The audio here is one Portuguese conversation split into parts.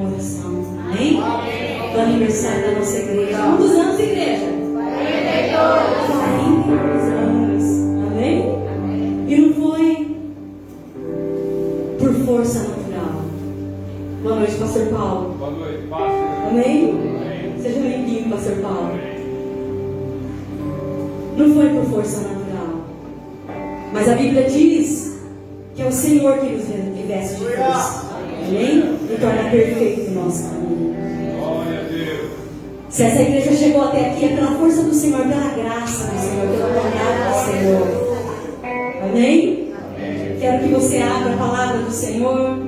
uma oração. Amém? Do aniversário da nossa igreja. Quantos anos, igreja? 42 anos. Amém? E não foi por força natural. Boa noite, pastor Paulo. Boa noite, pastor. Amém? Seja bem-vindo, pastor Paulo. Não foi por força natural. Mas a Bíblia diz que é o Senhor que nos veste de força. Amém? E torna perfeito o nosso caminho. Glória a Deus. Se essa igreja chegou até aqui é pela força do Senhor, pela graça do Senhor, pela bondade do Senhor. Amém? Quero que você abra a palavra do Senhor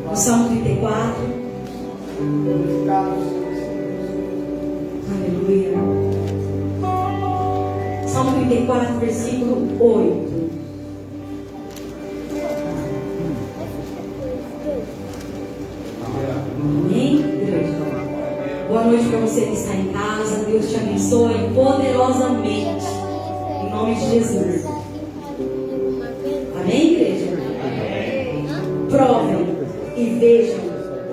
no Salmo 34. Aleluia. Salmo 34, versículo 8. Amém, igreja? Boa noite para você que está em casa. Deus te abençoe poderosamente. Em nome de Jesus. Amém, igreja? Provem e vejam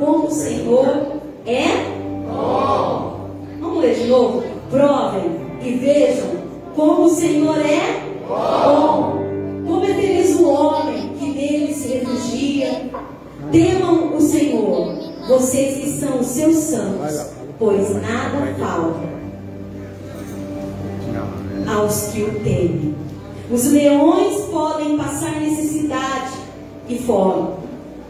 como o Senhor é bom. Vamos ler de novo? Provem e vejam como o Senhor é bom. Como é feliz o homem que nele se refugia. Temam o Senhor, vocês que são os seus santos, pois nada falta aos que o temem. Os leões podem passar necessidade e fome,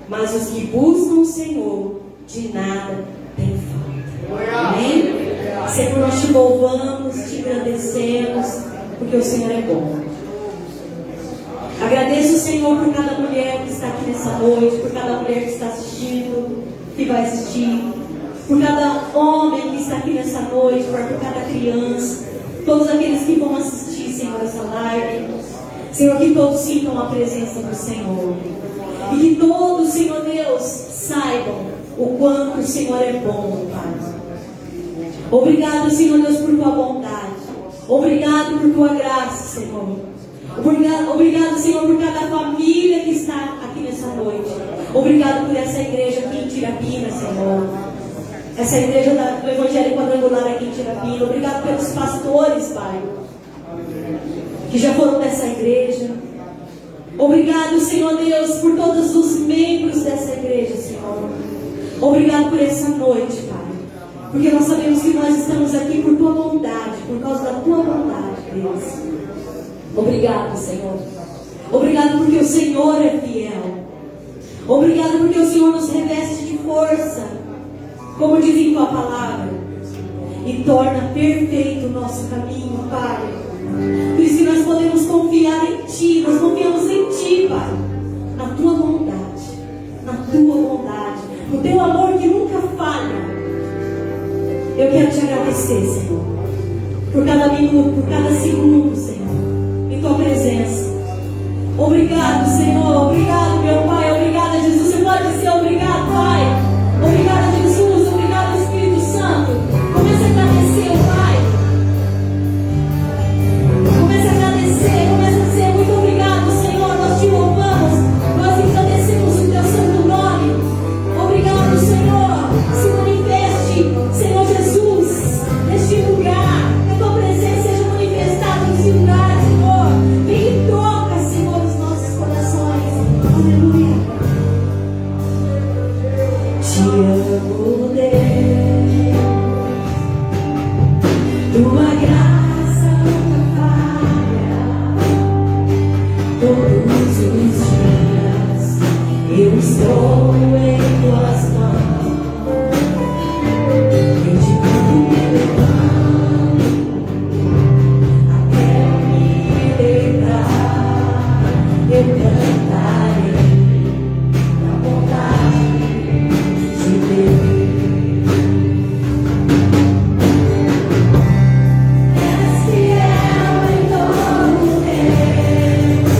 mas os que buscam o Senhor, de nada tem falta. Amém? Senhor, nós te louvamos, te agradecemos, porque o Senhor é bom. Agradeço o Senhor por cada mulher que está aqui nessa noite, por cada mulher que está assistindo, que vai assistir, por cada homem que está aqui nessa noite, por cada criança, todos aqueles que vão assistir, Senhor, essa live. Senhor, que todos sintam a presença do Senhor. E que todos, Senhor Deus, saibam o quanto o Senhor é bom, Pai. Obrigado, Senhor Deus, por tua bondade. Obrigado por tua graça, Senhor. Obrigado, Senhor, por cada família que está aqui nessa noite. Obrigado por essa igreja aqui em Tirapina, Senhor. Essa igreja do Evangelho Quadrangular aqui em Tirapina. Obrigado pelos pastores, Pai, que já foram dessa igreja. Obrigado, Senhor Deus, por todos os membros dessa igreja, Senhor. Obrigado por essa noite, Pai, porque nós sabemos que nós estamos aqui por tua bondade, por causa da tua bondade, Deus. Obrigado, Senhor. Obrigado porque o Senhor é fiel. Obrigado porque o Senhor nos reveste de força, como diz em tua palavra, e torna perfeito o nosso caminho, Pai. Por isso que nós podemos confiar em Ti. Nós confiamos em Ti, Pai, na tua bondade, no teu amor que nunca falha. Eu quero te agradecer, Senhor, por cada minuto, por cada segundo, Senhor, em tua presença. Obrigado, Senhor. Obrigado, meu Pai. Obrigado, Jesus. Você pode dizer obrigado, Pai. Obrigado, Jesus. Obrigado, Espírito Santo. Comece a agradecer, Pai. Comece a agradecer. Comece a dizer muito obrigado, Senhor. Nós te louvamos. Nós agradecemos o teu santo nome. Obrigado, Senhor. Se manifeste, Senhor Jesus, neste lugar. Que a tua presença seja manifestada neste lugar, Senhor. Vem e toca, Senhor, os nossos corações. Aleluia. Te amo, Deus. Tua graça nunca falha. Todos os dias eu estou em tuas mãos. Eu te canto até eu me deitar. Eu cantarei na vontade de Deus. És fiel em todo tempo.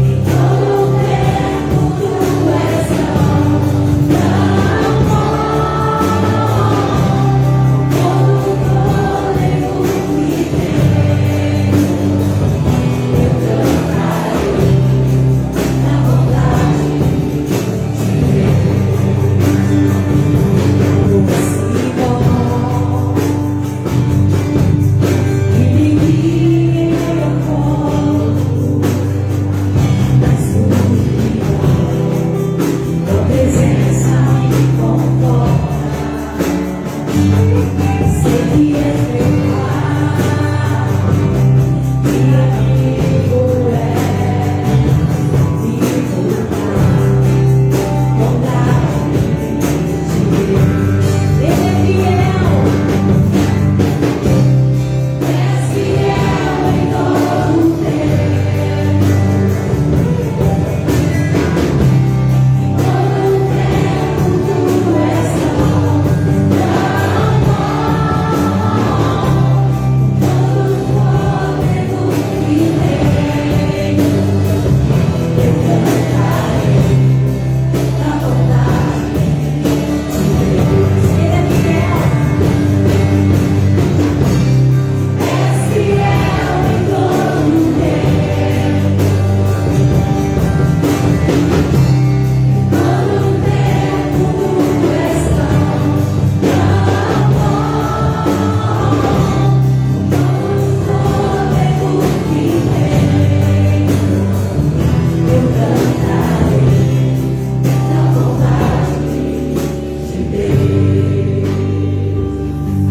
Em todo tempo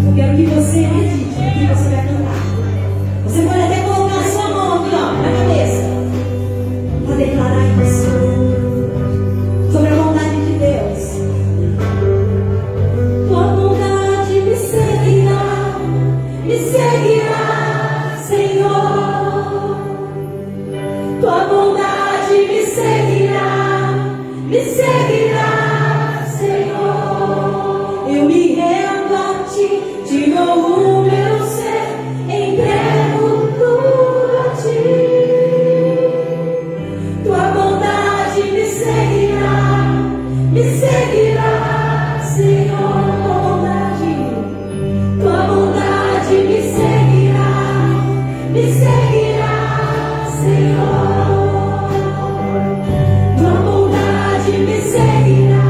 Eu quero que você medite no que você vai cantar. Você pode até colocar a sua mão aqui, ó, na cabeça, para declarar isso sobre a bondade de Deus. Tua bondade me seguirá, Senhor. Tua bondade me seguirá, Senhor. Eu me rendo a ti, te dou o meu ser, entrego tudo a ti. Tua bondade me seguirá, Senhor. Tua bondade me seguirá, Senhor. Tua bondade me seguirá,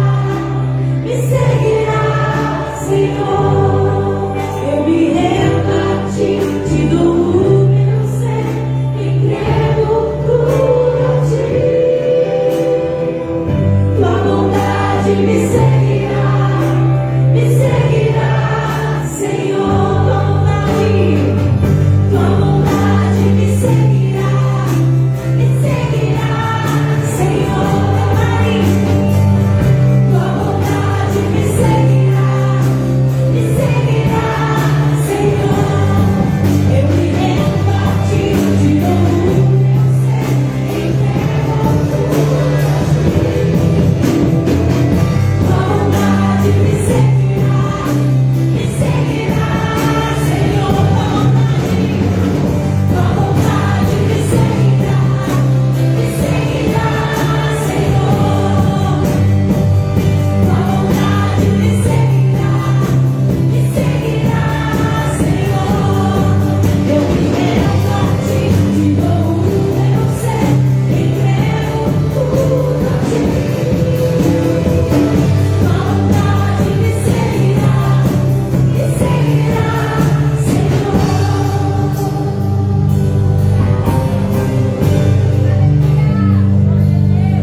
Senhor. Eu me rendo a ti, te dou o meu ser, entrego tudo a ti. Tua bondade me seguirá, Senhor. Tua bondade me seguirá, Senhor. Tua bondade me seguirá, Senhor. Eu me rendo a ti, te dou o meu ser, entrego tudo a ti. Tua bondade me seguirá, Senhor. Tua bondade me seguirá, Senhor. Tua bondade me seguirá, Senhor. Eu me rendo a ti, te dou o meu ser, entrego tudo a ti. Tua bondade me seguirá, Senhor.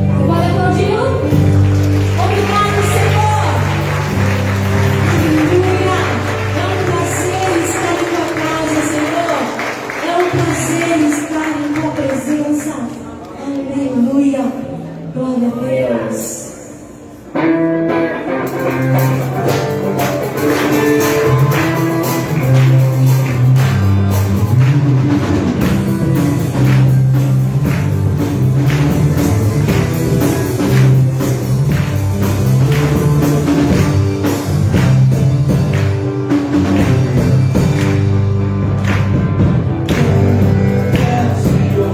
Você pode aplaudir? Obrigado, Senhor. Aleluia. É um prazer estar em tua casa, Senhor. É um prazer estar em tua presença. Aleluia. Glória a Deus. Senhor,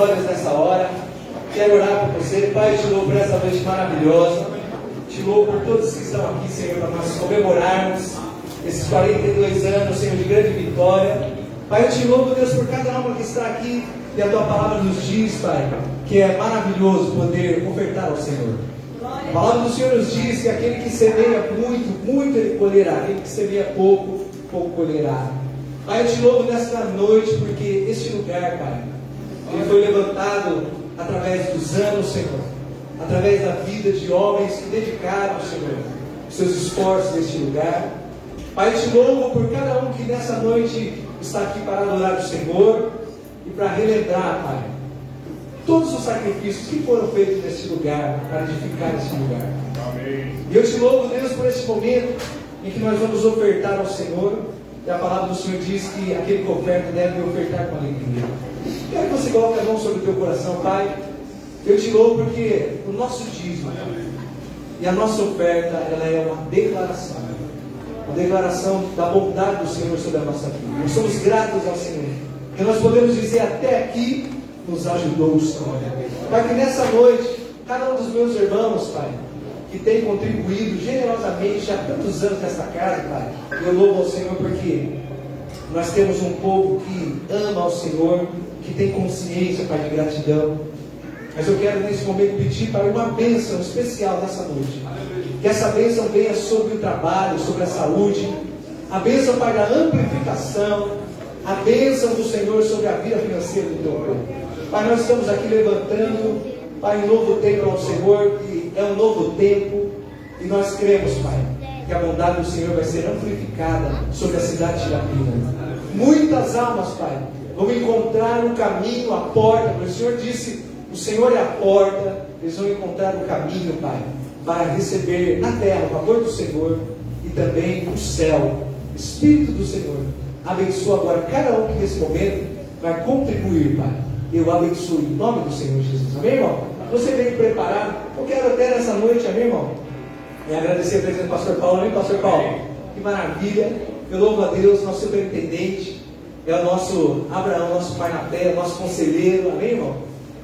olhos nessa hora. Quero orar por você. Pai, eu te louvo por essa noite maravilhosa. Te louvo por todos que estão aqui, Senhor, para nós comemorarmos esses 42 anos, Senhor, de grande vitória. Pai, eu te louvo, Deus, por cada alma que está aqui e a Tua palavra nos diz, Pai, que é maravilhoso poder ofertar ao Senhor. A palavra do Senhor nos diz que aquele que semeia muito, muito ele colherá. Aquele que semeia pouco, pouco colherá. Pai, eu te louvo nesta noite porque este lugar, Pai, ele foi levantado através dos anos, Senhor, através da vida de homens que dedicaram, Senhor, os seus esforços neste lugar. Pai, eu te louvo por cada um que nessa noite está aqui para adorar o Senhor e para relembrar, Pai, todos os sacrifícios que foram feitos nesse lugar, para edificar esse lugar. Amém. E eu te louvo, Deus, por esse momento em que nós vamos ofertar ao Senhor. E a palavra do Senhor diz que aquele que oferta deve ofertar com alegria. Quero que você coloque a mão sobre o teu coração, Pai. Eu te louvo porque o nosso dízimo e a nossa oferta, ela é uma declaração da bondade do Senhor sobre a nossa vida. Nós somos gratos ao Senhor. E nós podemos dizer, até aqui nos ajudou o Senhor. Pai, que nessa noite, cada um dos meus irmãos, Pai, que tem contribuído generosamente há tantos anos nesta casa, Pai, eu louvo ao Senhor porque nós temos um povo que ama ao Senhor, que tem consciência, Pai, de gratidão. Mas eu quero nesse momento pedir, Pai, uma bênção especial nessa noite. Que essa bênção venha sobre o trabalho, sobre a saúde, a bênção, Pai, da amplificação, a bênção do Senhor sobre a vida financeira do teu povo. Pai, nós estamos aqui levantando, Pai, um novo tempo ao Senhor, que é um novo tempo, e nós cremos, Pai, que a bondade do Senhor vai ser amplificada sobre a cidade de Irapina. Muitas almas, Pai, vão encontrar o caminho, a porta, porque o Senhor disse, o Senhor é a porta, eles vão encontrar o caminho, Pai, para receber na terra o favor do Senhor e também o céu. Espírito do Senhor, abençoa agora cada um que nesse momento vai contribuir, Pai. Eu abençoo em nome do Senhor Jesus. Amém, irmão? Você veio preparado. Eu quero até nessa noite, amém, irmão? E agradecer a presença do pastor Paulo. Amém, pastor Paulo? Que maravilha. Eu louvo a Deus, nosso superintendente. É o nosso Abraão, nosso pai na terra, nosso conselheiro. Amém, irmão?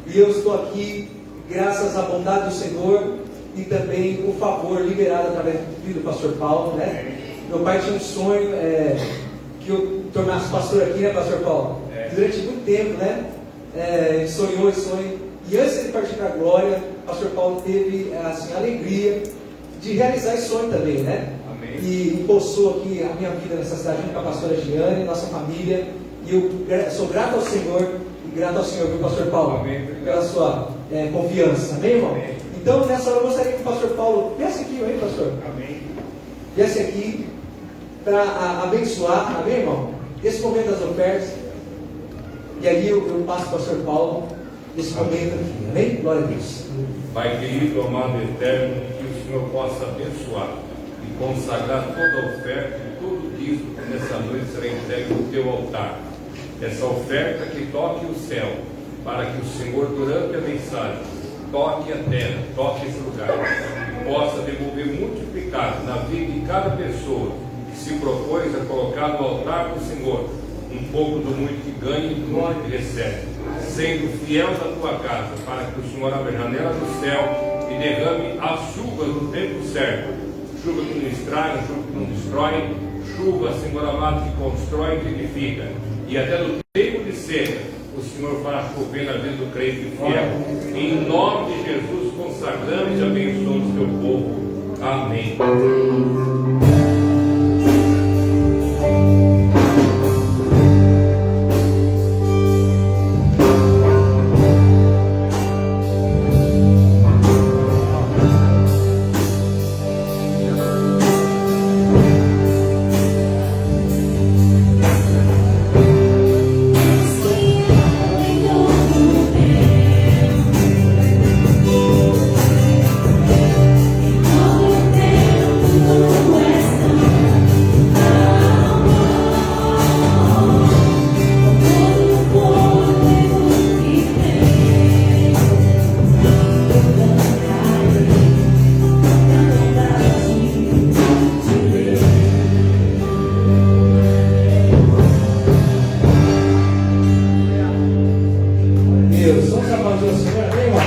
E eu estou aqui graças à bondade do Senhor e também o favor liberado através do filho do pastor Paulo, né? Meu pai tinha um sonho que eu tornasse pastor aqui, né, pastor Paulo? Durante muito tempo, né? Ele sonhou esse sonho. E antes de partir para a glória, o pastor Paulo teve assim, a alegria de realizar esse sonho também, né? Amém. E impulsou aqui a minha vida nessa cidade junto com a pastora Giane, nossa família. E eu sou grato ao Senhor e grato ao Senhor, viu, pastor Paulo? Amém. Pela sua confiança. Amém, irmão? Amém. Então, nessa hora eu gostaria que o pastor Paulo viesse aqui, amém, pastor? Amém. Viesse aqui para abençoar, amém, irmão? Esse momento das ofertas. E aí eu passo para o pastor Paulo nesse momento aqui, amém? Glória a Deus. Pai querido, amado eterno, que o Senhor possa abençoar e consagrar toda a oferta e todo o dízimo que nessa noite será entregue no teu altar. Essa oferta que toque o céu, para que o Senhor, durante a mensagem, toque a terra, toque esse lugar, e possa devolver multiplicado na vida de cada pessoa que se propôs a colocar no altar do Senhor um pouco do muito que ganha e do muito que recebe, sendo fiel na tua casa, para que o Senhor abra a janela do céu e derrame as chuvas no tempo certo, chuva que não estraga, chuva que não destrói, chuva, Senhor amado, que constrói e que edifica, e até no tempo de seca o Senhor fará chover na vida do crente fiel. Em nome de Jesus consagramos e abençoamos teu povo. Amém. Todo tempo aplaudir o Senhor, amém, irmão?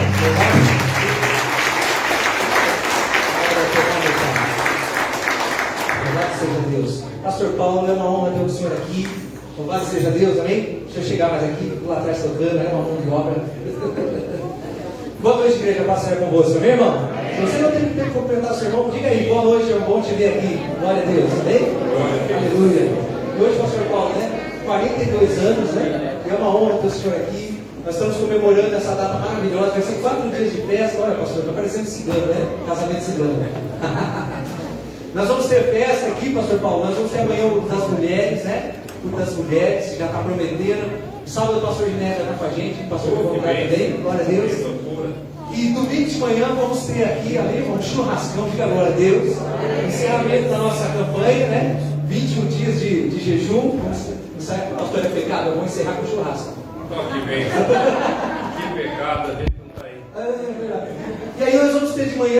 Louvado seja Deus. Pastor Paulo, é uma honra ter o senhor aqui. Louvado seja Deus, amém? Deixa eu chegar mais aqui, lá atrás tocando, é uma mão de obra. Boa noite, igreja, paz seja convosco, amém, irmão? Se você não teve tempo de cumprimentar seu irmão, diga aí, boa noite, é um bom te ver aqui. Glória a Deus, amém? Aleluia. E hoje, pastor Paulo, né? 42 anos, né? É uma honra ter o senhor aqui. Nós estamos comemorando essa data maravilhosa. Vai ser 4 dias de festa. Olha, pastor, está parecendo cigano, né? Casamento cigano. Nós vamos ter festa aqui, pastor Paulo. Nós vamos ter amanhã o das mulheres, né? O das mulheres, já está prometendo. Sábado o pastor Giné já está com a gente, o pastor Paulo também. Glória a Deus. E domingo de manhã vamos ter aqui, ali, um churrascão, fica glória a Deus. Encerramento da nossa campanha, né? 21 dias de jejum. Pastor, é pecado, eu vou encerrar com churrasco. Que bênção. Que pecado, a gente não está aí. É verdade. E aí nós vamos ter de manhã.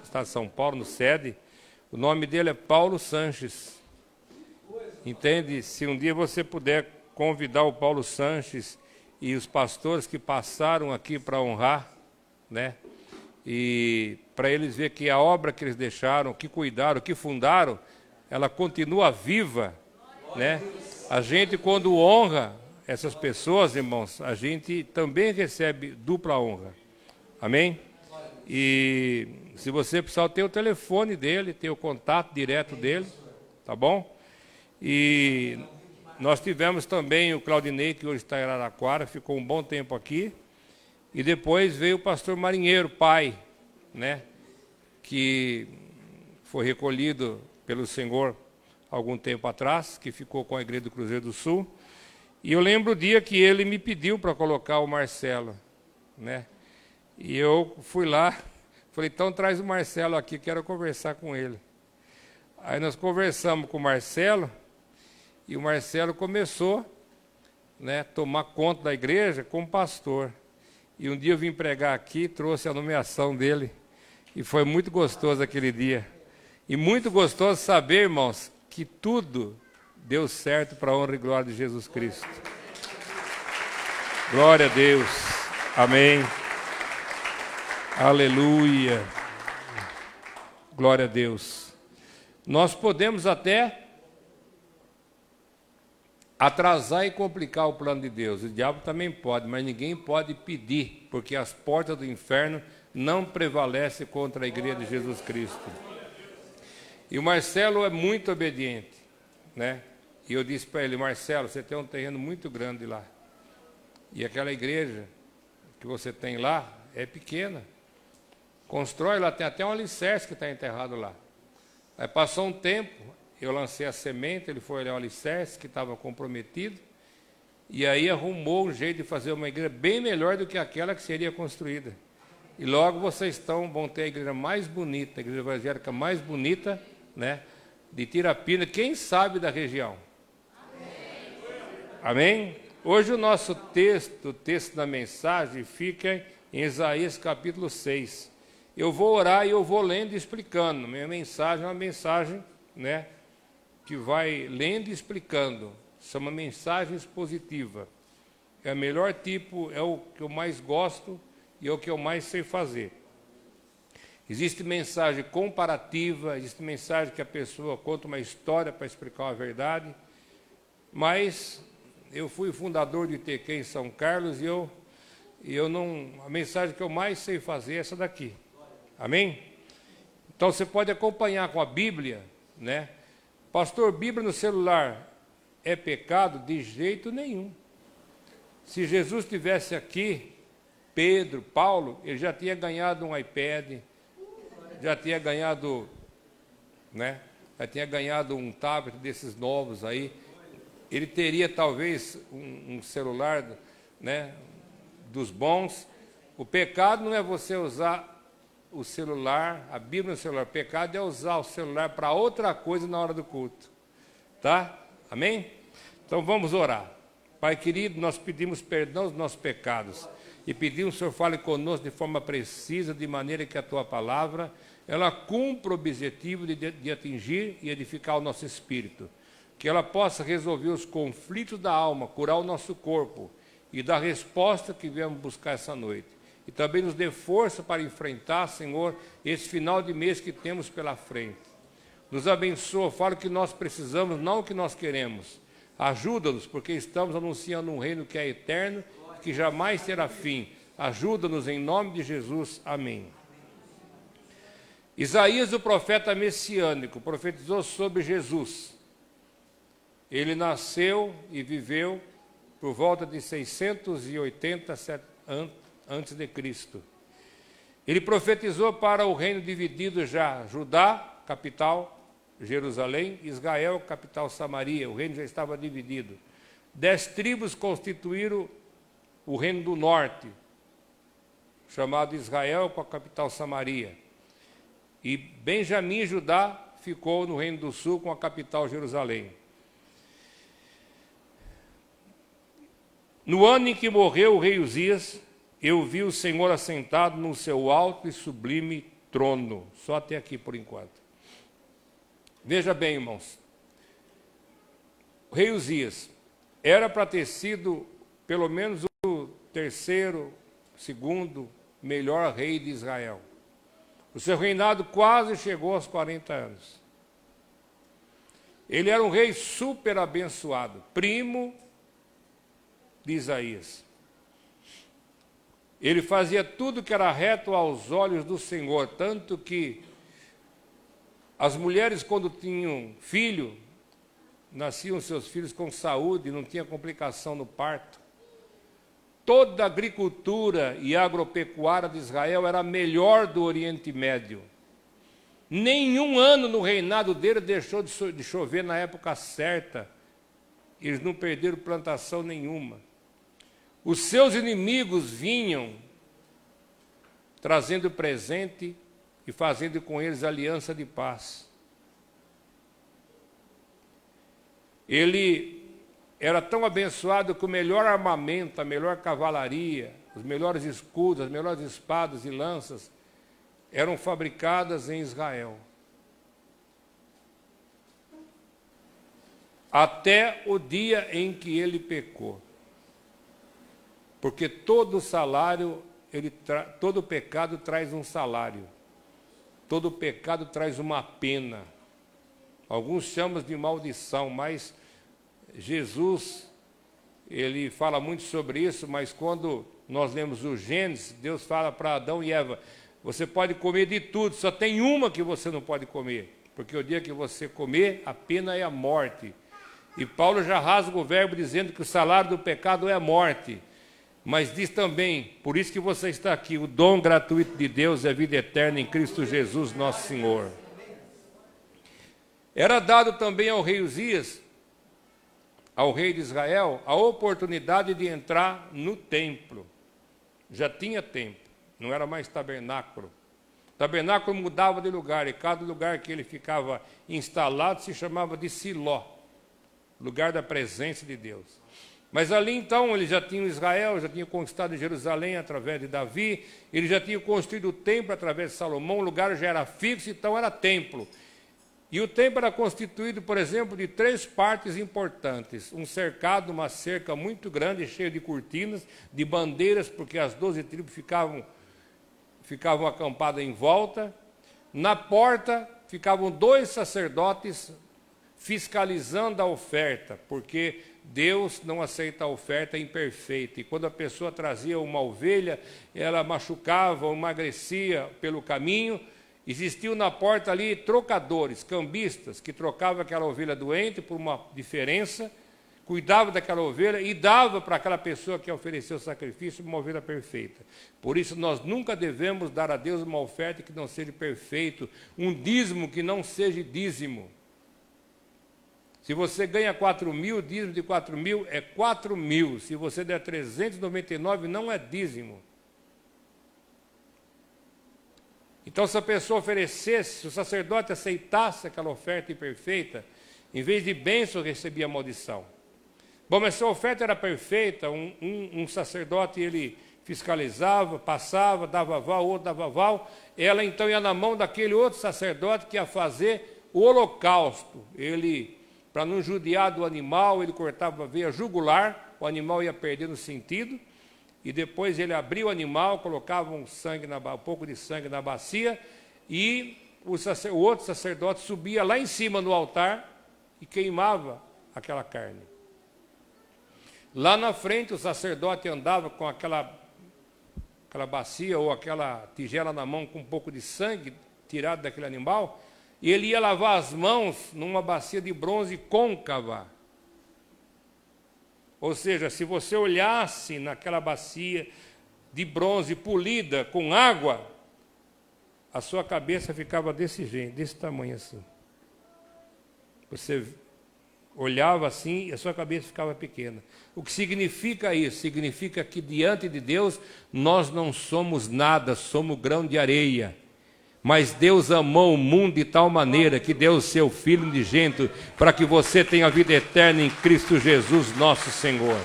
Estado de São Paulo, no sede. O nome dele é Paulo Sanches. Entende? Se um dia você puder convidar o Paulo Sanches e os pastores que passaram aqui para honrar, né? E para eles ver que a obra que eles deixaram, que cuidaram, que fundaram, ela continua viva, né? A gente, quando honra essas pessoas, irmãos, a gente também recebe dupla honra. Amém? E se você precisar ter o telefone dele, ter o contato direto dele, tá bom? E nós tivemos também o Claudinei, que hoje está em Araraquara, ficou um bom tempo aqui. E depois veio o pastor Marinheiro, pai, né? Que foi recolhido pelo Senhor algum tempo atrás, que ficou com a Igreja do Cruzeiro do Sul. E eu lembro o dia que ele me pediu para colocar o Marcelo, né? E eu fui lá, falei, então traz o Marcelo aqui, quero conversar com ele. Aí nós conversamos com o Marcelo, e o Marcelo começou, né, a tomar conta da igreja como pastor. E um dia eu vim pregar aqui, trouxe a nomeação dele, e foi muito gostoso aquele dia. E muito gostoso saber, irmãos, que tudo deu certo para a honra e glória de Jesus Cristo. Glória a Deus. Amém. Aleluia. Glória a Deus. Nós podemos até atrasar e complicar o plano de Deus. O diabo também pode, mas ninguém pode pedir, porque as portas do inferno não prevalecem contra a igreja de Jesus Cristo. E o Marcelo é muito obediente, né? E eu disse para ele, Marcelo, você tem um terreno muito grande lá. E aquela igreja que você tem lá é pequena. Constrói lá, tem até um alicerce que está enterrado lá. Aí passou um tempo, eu lancei a semente, ele foi olhar o alicerce que estava comprometido, e aí arrumou um jeito de fazer uma igreja bem melhor do que aquela que seria construída. E logo vocês vão ter a igreja mais bonita, a igreja evangélica mais bonita, né, de Tirapina, quem sabe da região. Amém? Hoje o nosso texto, o texto da mensagem, fica em Isaías capítulo 6. Eu vou orar e eu vou lendo e explicando. Minha mensagem é uma mensagem, né, que vai lendo e explicando. Isso é uma mensagem expositiva. É o melhor tipo, é o que eu mais gosto e é o que eu mais sei fazer. Existe mensagem comparativa, existe mensagem que a pessoa conta uma história para explicar uma verdade, mas eu fui fundador do ITQ em São Carlos e eu não, a mensagem que eu mais sei fazer é essa daqui. Amém? Então você pode acompanhar com a Bíblia, né? Pastor, Bíblia no celular é pecado? De jeito nenhum. Se Jesus estivesse aqui, Pedro, Paulo, ele já tinha ganhado um iPad, já tinha ganhado, né? Já tinha ganhado um tablet desses novos aí. Ele teria talvez um celular, né, dos bons. O pecado não é você usar o celular, a Bíblia no celular. O pecado é usar o celular para outra coisa na hora do culto. Tá? Amém? Então vamos orar. Pai querido, nós pedimos perdão dos nossos pecados e pedimos que o Senhor fale conosco de forma precisa, de maneira que a Tua palavra, ela cumpra o objetivo de atingir e edificar o nosso espírito. Que ela possa resolver os conflitos da alma, curar o nosso corpo e dar a resposta que viemos buscar essa noite. E também nos dê força para enfrentar, Senhor, esse final de mês que temos pela frente. Nos abençoa, fala o que nós precisamos, não o que nós queremos. Ajuda-nos, porque estamos anunciando um reino que é eterno, que jamais terá fim. Ajuda-nos em nome de Jesus. Amém. Isaías, o profeta messiânico, profetizou sobre Jesus. Ele nasceu e viveu por volta de 680 antes de Cristo. Ele profetizou para o reino dividido já, Judá, capital, Jerusalém, Israel, capital, Samaria. O reino já estava dividido. 10 tribos constituíram o reino do norte, chamado Israel, com a capital Samaria. E Benjamim e Judá ficou no reino do sul, com a capital Jerusalém. No ano em que morreu o rei Uzias, eu vi o Senhor assentado no seu alto e sublime trono. Só até aqui por enquanto. Veja bem, irmãos. O rei Uzias era para ter sido pelo menos o terceiro, segundo melhor rei de Israel. O seu reinado quase chegou aos 40 anos. Ele era um rei super abençoado, primo de Isaías. Ele fazia tudo que era reto aos olhos do Senhor, tanto que as mulheres, quando tinham filho, nasciam seus filhos com saúde, não tinha complicação no parto. Toda a agricultura e agropecuária de Israel era a melhor do Oriente Médio. Nenhum ano no reinado dele deixou de chover na época certa. Eles não perderam plantação nenhuma. Os seus inimigos vinham trazendo presente e fazendo com eles aliança de paz. Ele era tão abençoado que o melhor armamento, a melhor cavalaria, os melhores escudos, as melhores espadas e lanças eram fabricadas em Israel. Até o dia em que ele pecou. Porque todo salário, todo pecado traz um salário. Todo pecado traz uma pena. Alguns chamam de maldição, mas Jesus, ele fala muito sobre isso, mas quando nós lemos o Gênesis, Deus fala para Adão e Eva, você pode comer de tudo, só tem uma que você não pode comer, porque o dia que você comer, a pena é a morte. E Paulo já rasga o verbo dizendo que o salário do pecado é a morte. Mas diz também, por isso que você está aqui, o dom gratuito de Deus é a vida eterna em Cristo Jesus, nosso Senhor. Era dado também ao rei Uzias, ao rei de Israel, a oportunidade de entrar no templo. Já tinha templo, não era mais tabernáculo. O tabernáculo mudava de lugar, e cada lugar que ele ficava instalado se chamava de Siló, lugar da presença de Deus. Mas ali então ele já tinha Israel, já tinha conquistado Jerusalém através de Davi, ele já tinha construído o templo através de Salomão, o lugar já era fixo, então era templo. E o templo era constituído, por exemplo, de 3 partes importantes. Um cercado, uma cerca muito grande, cheia de cortinas, de bandeiras, porque as 12 tribos ficavam acampadas em volta. Na porta ficavam 2 sacerdotes fiscalizando a oferta, porque Deus não aceita a oferta imperfeita. E quando a pessoa trazia uma ovelha, ela machucava ou emagrecia pelo caminho, existiam na porta ali trocadores, cambistas, que trocavam aquela ovelha doente por uma diferença, cuidava daquela ovelha e dava para aquela pessoa que ofereceu o sacrifício uma ovelha perfeita. Por isso, nós nunca devemos dar a Deus uma oferta que não seja perfeito, um dízimo que não seja dízimo. Se você ganha 4.000, dízimo de 4.000 é 4.000. Se você der 399, não é dízimo. Então, se a pessoa oferecesse, se o sacerdote aceitasse aquela oferta imperfeita, em vez de bênção, recebia maldição. Bom, mas se a oferta era perfeita, um sacerdote, ele fiscalizava, passava, dava aval, outro dava aval, ela então ia na mão daquele outro sacerdote que ia fazer o holocausto. Ele, para não judiar do animal, ele cortava a veia jugular, o animal ia perdendo sentido, e depois ele abria o animal, colocava um pouco de sangue na bacia, e o outro sacerdote subia lá em cima no altar e queimava aquela carne. Lá na frente o sacerdote andava com aquela bacia ou aquela tigela na mão com um pouco de sangue tirado daquele animal, e ele ia lavar as mãos numa bacia de bronze côncava. Ou seja, se você olhasse naquela bacia de bronze polida com água, a sua cabeça ficava desse jeito, desse tamanho assim. Você olhava assim e a sua cabeça ficava pequena. O que significa isso? Significa que diante de Deus nós não somos nada, somos grão de areia. Mas Deus amou o mundo de tal maneira que deu o seu Filho unigênito para que você tenha vida eterna em Cristo Jesus, nosso Senhor.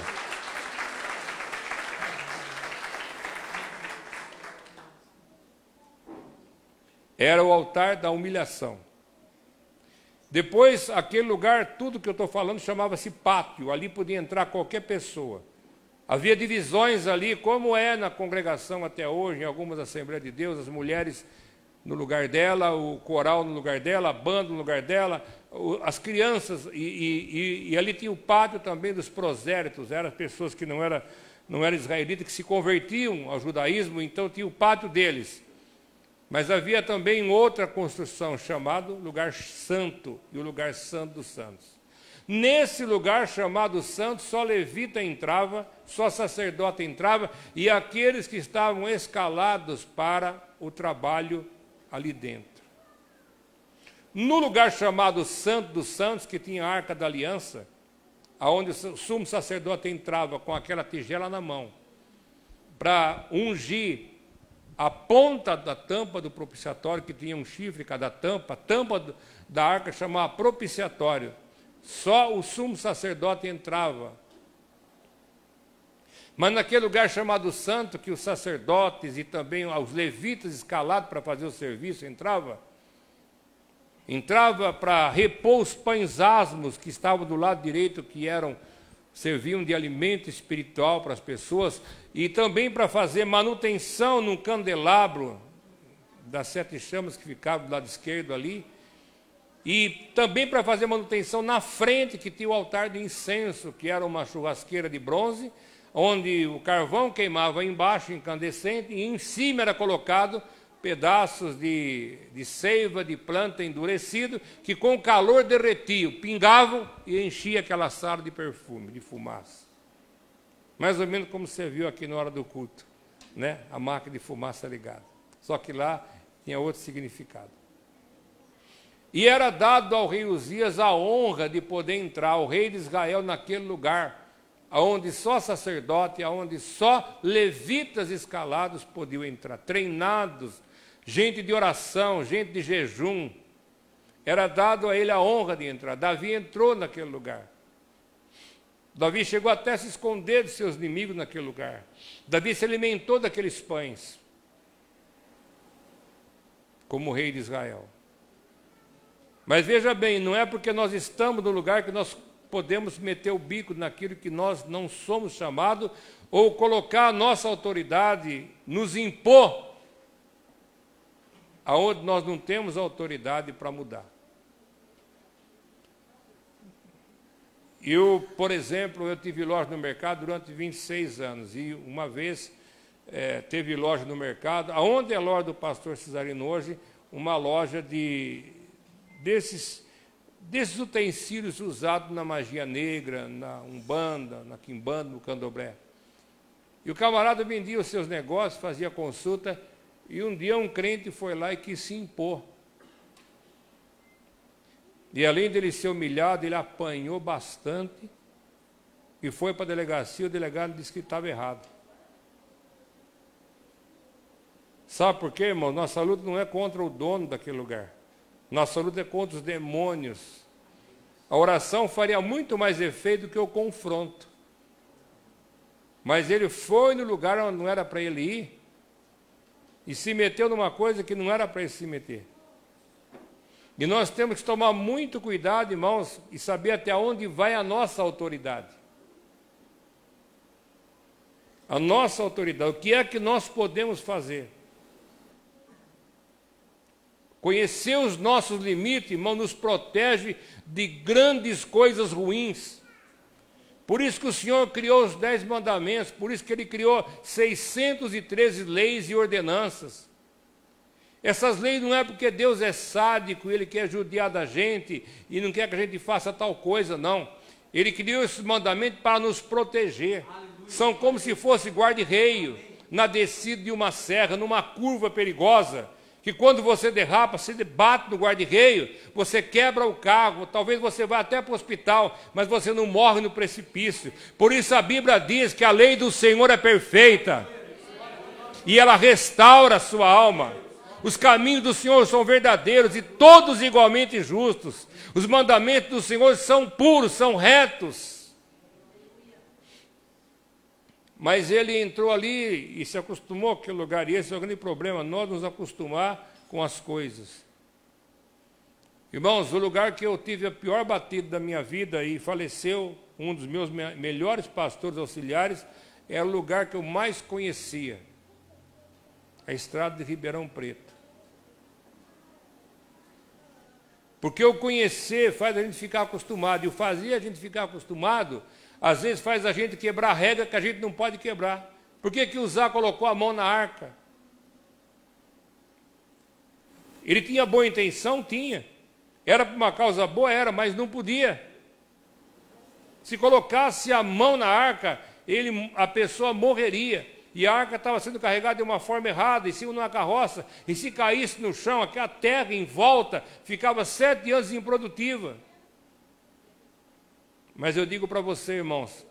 Era o altar da humilhação. Depois, aquele lugar, tudo que eu estou falando, chamava-se pátio. Ali podia entrar qualquer pessoa. Havia divisões ali, como é na congregação até hoje, em algumas Assembleias de Deus, as mulheres no lugar dela, o coral no lugar dela, a banda no lugar dela, as crianças, e ali tinha o pátio também dos prosélitos, eram pessoas que não eram israelitas, que se convertiam ao judaísmo, então tinha o pátio deles. Mas havia também outra construção, chamado lugar santo, e o lugar santo dos santos. Nesse lugar chamado santo, só levita entrava, só sacerdote entrava, e aqueles que estavam escalados para o trabalho ali dentro. No lugar chamado Santo dos Santos, que tinha a Arca da Aliança, aonde o sumo sacerdote entrava com aquela tigela na mão, para ungir a ponta da tampa do propiciatório, que tinha um chifre cada tampa, a tampa da arca chamava propiciatório. Só o sumo sacerdote entrava. Mas naquele lugar chamado santo, que os sacerdotes e também os levitas escalados para fazer o serviço entrava para repor os pães asmos que estavam do lado direito, que serviam de alimento espiritual para as pessoas, e também para fazer manutenção num candelabro das 7 chamas que ficavam do lado esquerdo ali, e também para fazer manutenção na frente, que tinha o altar de incenso, que era uma churrasqueira de bronze, onde o carvão queimava embaixo, incandescente, e em cima era colocado pedaços de seiva, de planta endurecido, que com o calor derretiam, pingavam e enchia aquela sala de perfume, de fumaça. Mais ou menos como você viu aqui na hora do culto, né? A máquina de fumaça ligada. Só que lá tinha outro significado. E era dado ao rei Uzias a honra de poder entrar, o rei de Israel, naquele lugar, aonde só sacerdote, aonde só levitas escalados podiam entrar, treinados, gente de oração, gente de jejum. Era dado a ele a honra de entrar. Davi entrou naquele lugar. Davi chegou até a se esconder de seus inimigos naquele lugar. Davi se alimentou daqueles pães, como rei de Israel. Mas veja bem, não é porque nós estamos no lugar que nós podemos meter o bico naquilo que nós não somos chamados, ou colocar a nossa autoridade, nos impor, aonde nós não temos autoridade para mudar. Eu, por exemplo, eu tive loja no mercado durante 26 anos, e uma vez teve loja no mercado, aonde é a loja do pastor Cesarino hoje, uma loja desses desses utensílios usados na magia negra, na umbanda, na quimbanda, no candomblé. E o camarada vendia os seus negócios, fazia consulta, e um dia um crente foi lá e quis se impor. E além dele ser humilhado, ele apanhou bastante e foi para a delegacia, o delegado disse que estava errado. Sabe por quê, irmão? Nossa luta não é contra o dono daquele lugar. Nossa luta é contra os demônios. A oração faria muito mais efeito do que o confronto. Mas ele foi no lugar onde não era para ele ir e se meteu numa coisa que não era para ele se meter. E nós temos que tomar muito cuidado, irmãos, e saber até onde vai a nossa autoridade. A nossa autoridade, o que é que nós podemos fazer? Conhecer os nossos limites, irmão, nos protege de grandes coisas ruins. Por isso que o Senhor criou os 10 mandamentos, por isso que Ele criou 613 leis e ordenanças. Essas leis não é porque Deus é sádico, Ele quer judiar da gente e não quer que a gente faça tal coisa, não. Ele criou esses mandamentos para nos proteger. São como se fosse guarda-reio na descida de uma serra, numa curva perigosa, que quando você derrapa, se bate no guarda-reio, você quebra o carro, talvez você vá até para o hospital, mas você não morre no precipício. Por isso a Bíblia diz que a lei do Senhor é perfeita e ela restaura a sua alma. Os caminhos do Senhor são verdadeiros e todos igualmente justos. Os mandamentos do Senhor são puros, são retos. Mas ele entrou ali e se acostumou com aquele lugar. E esse é o grande problema, nós nos acostumar com as coisas. Irmãos, o lugar que eu tive a pior batida da minha vida e faleceu um dos meus melhores pastores auxiliares, era o lugar que eu mais conhecia. A estrada de Ribeirão Preto. Porque o conhecer faz a gente ficar acostumado, e o fazer a gente ficar acostumado, às vezes faz a gente quebrar a regra que a gente não pode quebrar. Por que Uzá colocou a mão na arca? Ele tinha boa intenção? Tinha. Era por uma causa boa? Era, mas não podia. Se colocasse a mão na arca, a pessoa morreria. E a arca estava sendo carregada de uma forma errada, em cima de uma carroça, e se caísse no chão, aquela terra em volta ficava 7 anos improdutiva. Mas eu digo para você, irmãos,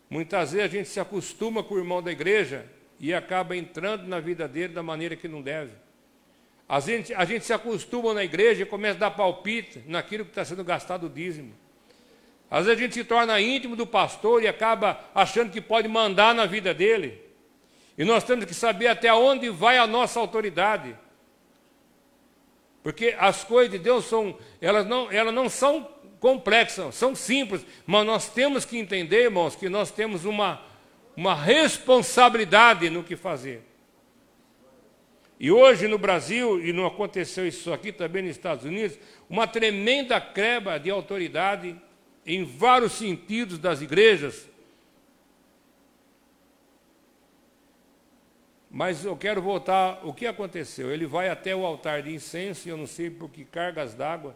muitas vezes a gente se acostuma com o irmão da igreja e acaba entrando na vida dele da maneira que não deve. A gente se acostuma na igreja e começa a dar palpite naquilo que está sendo gastado o dízimo. Às vezes a gente se torna íntimo do pastor e acaba achando que pode mandar na vida dele. E nós temos que saber até onde vai a nossa autoridade. Porque as coisas de Deus elas não são complexas, são simples. Mas nós temos que entender, irmãos, que nós temos uma responsabilidade no que fazer. E hoje no Brasil, e não aconteceu isso aqui também nos Estados Unidos, uma tremenda quebra de autoridade em vários sentidos das igrejas. Mas eu quero voltar, o que aconteceu? Ele vai até o altar de incenso, e eu não sei por que cargas d'água,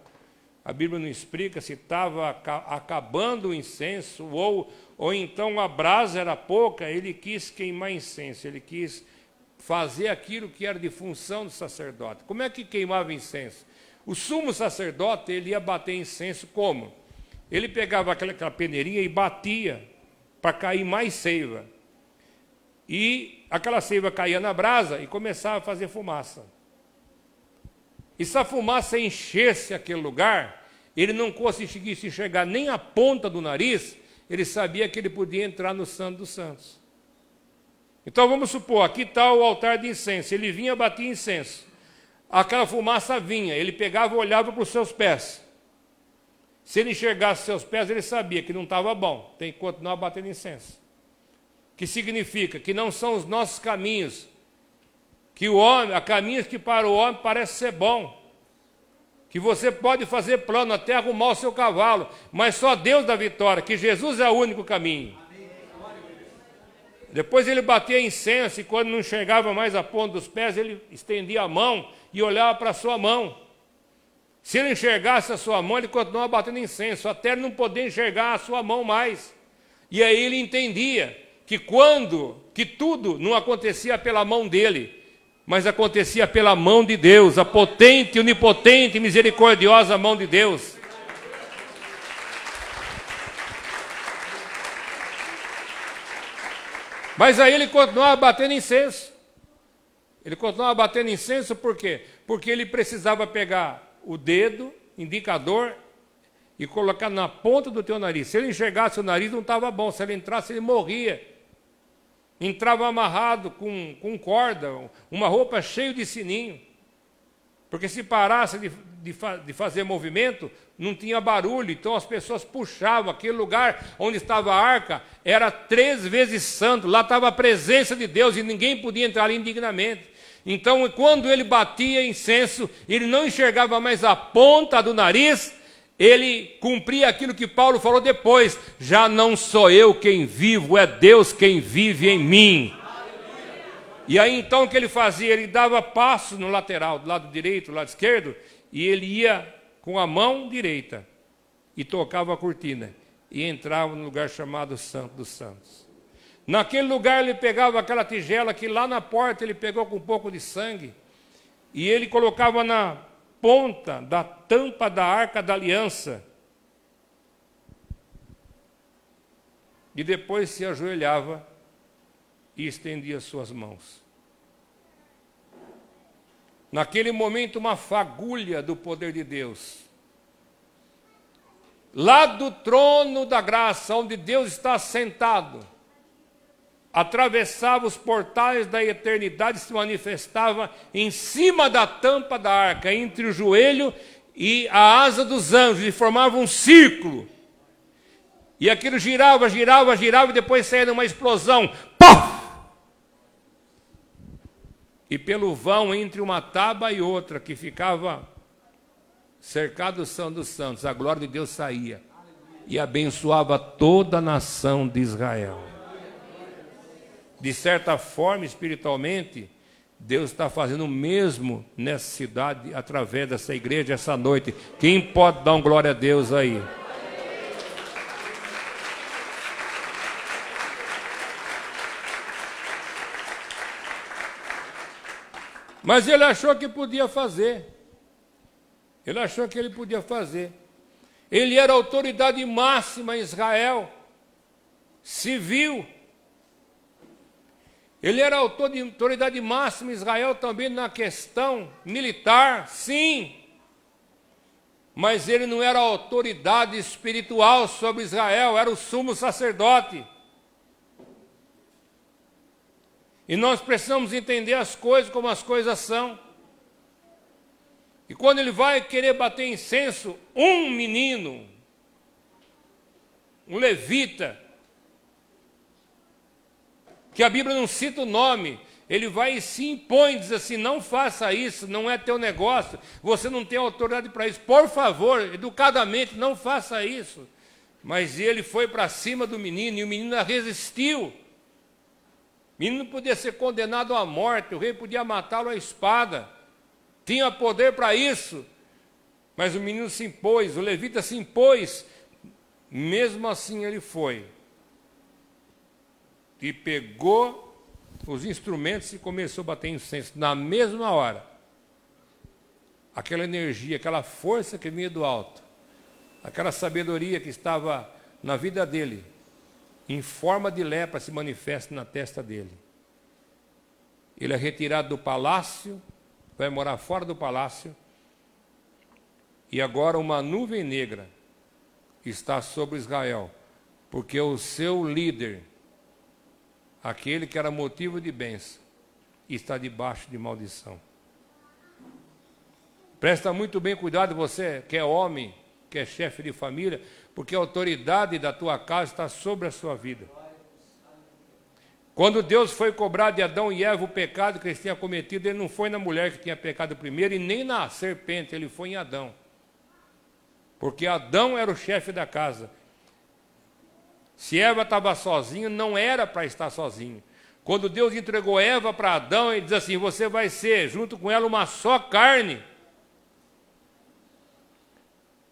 a Bíblia não explica se estava acabando o incenso, ou então a brasa era pouca, ele quis queimar incenso, ele quis fazer aquilo que era de função do sacerdote. Como é que queimava incenso? O sumo sacerdote, ele ia bater incenso como? Ele pegava aquela peneirinha e batia para cair mais seiva. E aquela seiva caía na brasa e começava a fazer fumaça. E se a fumaça enchesse aquele lugar, ele não conseguisse enxergar nem a ponta do nariz, ele sabia que ele podia entrar no Santo dos Santos. Então vamos supor, aqui está o altar de incenso, ele vinha bater incenso. Aquela fumaça vinha, ele pegava e olhava para os seus pés. Se ele enxergasse seus pés, ele sabia que não estava bom, tem que continuar batendo incenso. Que significa que não são os nossos caminhos, que há caminhos que para o homem parece ser bom, que você pode fazer plano até arrumar o seu cavalo, mas só Deus dá vitória, que Jesus é o único caminho. Depois ele batia incenso e quando não enxergava mais a ponta dos pés, ele estendia a mão e olhava para a sua mão. Se ele enxergasse a sua mão, ele continuava batendo incenso, até ele não poder enxergar a sua mão mais. E aí ele entendia que tudo não acontecia pela mão dele, mas acontecia pela mão de Deus, a potente, onipotente, misericordiosa mão de Deus. Mas aí ele continuava batendo incenso. Ele continuava batendo incenso por quê? Porque ele precisava pegar o dedo, indicador, e colocar na ponta do teu nariz. Se ele enxergasse o nariz, não estava bom. Se ele entrasse, ele morria. Entrava amarrado com corda, uma roupa cheia de sininho. Porque se parasse de fazer movimento, não tinha barulho. Então as pessoas puxavam. Aquele lugar onde estava a arca era 3 vezes santo. Lá estava a presença de Deus e ninguém podia entrar ali indignamente. Então, quando ele batia incenso, ele não enxergava mais a ponta do nariz, ele cumpria aquilo que Paulo falou depois: já não sou eu quem vivo, é Deus quem vive em mim. E aí então o que ele fazia? Ele dava passo no lateral, do lado direito, do lado esquerdo, e ele ia com a mão direita e tocava a cortina e entrava no lugar chamado Santo dos Santos. Naquele lugar ele pegava aquela tigela que lá na porta ele pegou com um pouco de sangue e ele colocava na ponta da tampa da Arca da Aliança e depois se ajoelhava e estendia suas mãos. Naquele momento, uma fagulha do poder de Deus, lá do trono da graça, onde Deus está sentado, atravessava os portais da eternidade e se manifestava em cima da tampa da arca, entre o joelho e a asa dos anjos, e formava um círculo. E aquilo girava, girava, girava, e depois saía numa explosão. Paf! E pelo vão entre uma tábua e outra, que ficava cercado do Santo dos Santos, a glória de Deus saía e abençoava toda a nação de Israel. De certa forma, espiritualmente, Deus está fazendo o mesmo nessa cidade, através dessa igreja, essa noite. Quem pode dar um glória a Deus aí? Mas ele achou que podia fazer. Ele achou que ele podia fazer. Ele era a autoridade máxima em Israel, civil. Ele era a autoridade máxima em Israel também na questão militar, sim. Mas ele não era a autoridade espiritual sobre Israel, era o sumo sacerdote. E nós precisamos entender as coisas como as coisas são. E quando ele vai querer bater incenso, um menino, um levita, que a Bíblia não cita o nome, ele vai e se impõe, diz assim: não faça isso, não é teu negócio, você não tem autoridade para isso, por favor, educadamente, não faça isso. Mas ele foi para cima do menino e o menino resistiu. O menino podia ser condenado à morte, o rei podia matá-lo à espada, tinha poder para isso, mas o menino se impôs, o levita se impôs, mesmo assim ele foi. E pegou os instrumentos e começou a bater incenso. Na mesma hora, aquela energia, aquela força que vinha do alto, aquela sabedoria que estava na vida dele, em forma de lepra, se manifesta na testa dele. Ele é retirado do palácio, vai morar fora do palácio, e agora uma nuvem negra está sobre Israel, porque o seu líder, aquele que era motivo de bênção, está debaixo de maldição. Presta muito bem cuidado, você que é homem, que é chefe de família, porque a autoridade da tua casa está sobre a sua vida. Quando Deus foi cobrar de Adão e Eva o pecado que eles tinham cometido, ele não foi na mulher que tinha pecado primeiro e nem na serpente, ele foi em Adão. Porque Adão era o chefe da casa. Se Eva estava sozinha, não era para estar sozinho. Quando Deus entregou Eva para Adão, ele diz assim: você vai ser, junto com ela, uma só carne.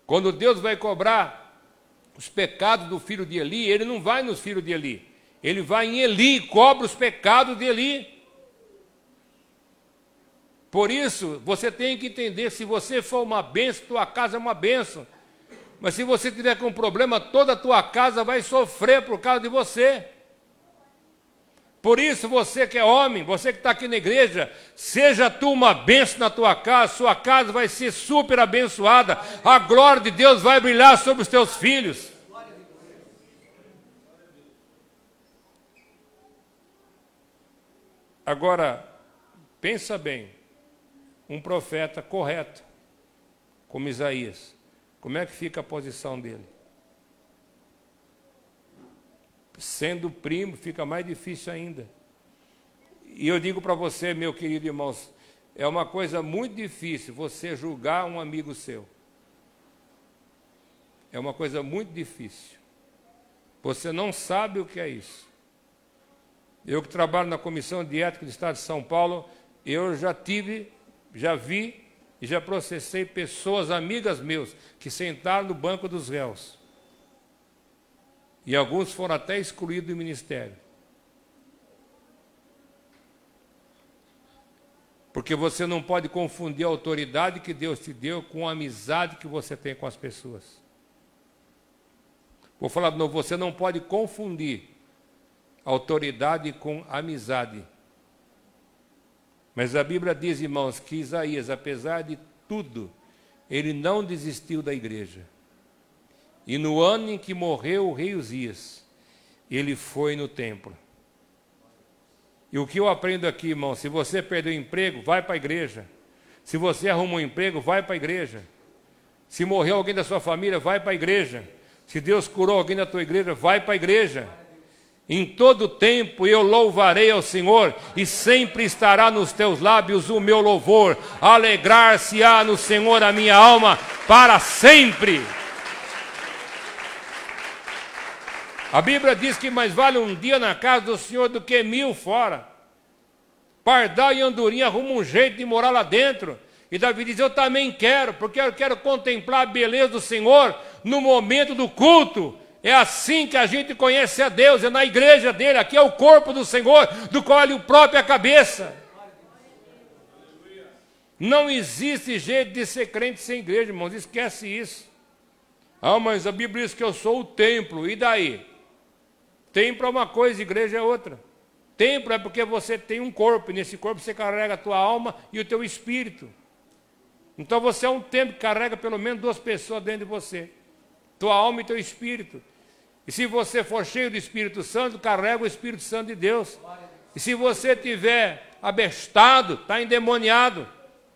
Quando Deus vai cobrar os pecados do filho de Eli, ele não vai nos filhos de Eli. Ele vai em Eli e cobra os pecados de Eli. Por isso, você tem que entender, se você for uma bênção, tua casa é uma bênção. Mas se você tiver com um problema, toda a tua casa vai sofrer por causa de você. Por isso, você que é homem, você que está aqui na igreja, seja tu uma bênção na tua casa, sua casa vai ser super abençoada, a glória de Deus vai brilhar sobre os teus filhos. Agora, pensa bem, um profeta correto, como Isaías, como é que fica a posição dele? Sendo primo, fica mais difícil ainda. E eu digo para você, meu querido irmãos, é uma coisa muito difícil você julgar um amigo seu. É uma coisa muito difícil. Você não sabe o que é isso. Eu que trabalho na Comissão de Ética do Estado de São Paulo, eu já vi e já processei pessoas, amigas meus, que sentaram no banco dos réus. E alguns foram até excluídos do ministério. Porque você não pode confundir a autoridade que Deus te deu com a amizade que você tem com as pessoas. Vou falar de novo, você não pode confundir autoridade com amizade. Mas a Bíblia diz, irmãos, que Isaías, apesar de tudo, ele não desistiu da igreja. E no ano em que morreu o rei Uzias, ele foi no templo. E o que eu aprendo aqui, irmão, se você perdeu o emprego, vai para a igreja. Se você arrumou um emprego, vai para a igreja. Se morreu alguém da sua família, vai para a igreja. Se Deus curou alguém da tua igreja, vai para a igreja. Em todo tempo eu louvarei ao Senhor, e sempre estará nos teus lábios o meu louvor. Alegrar-se-á no Senhor a minha alma para sempre. A Bíblia diz que mais vale um dia na casa do Senhor do que 1000 fora. Pardal e andorinha arrumam um jeito de morar lá dentro. E Davi diz, eu também quero, porque eu quero contemplar a beleza do Senhor no momento do culto. É assim que a gente conhece a Deus, é na igreja dele. Aqui é o corpo do Senhor, do qual ele próprio é a cabeça. Não existe jeito de ser crente sem igreja, irmãos, esquece isso. Ah, mas a Bíblia diz que eu sou o templo, e daí? Templo é uma coisa, igreja é outra. Templo é porque você tem um corpo, e nesse corpo você carrega a tua alma e o teu espírito. Então você é um templo que carrega pelo menos 2 pessoas dentro de você. Tua alma e teu espírito. E se você for cheio do Espírito Santo, carrega o Espírito Santo de Deus. E se você tiver abestado, está endemoniado,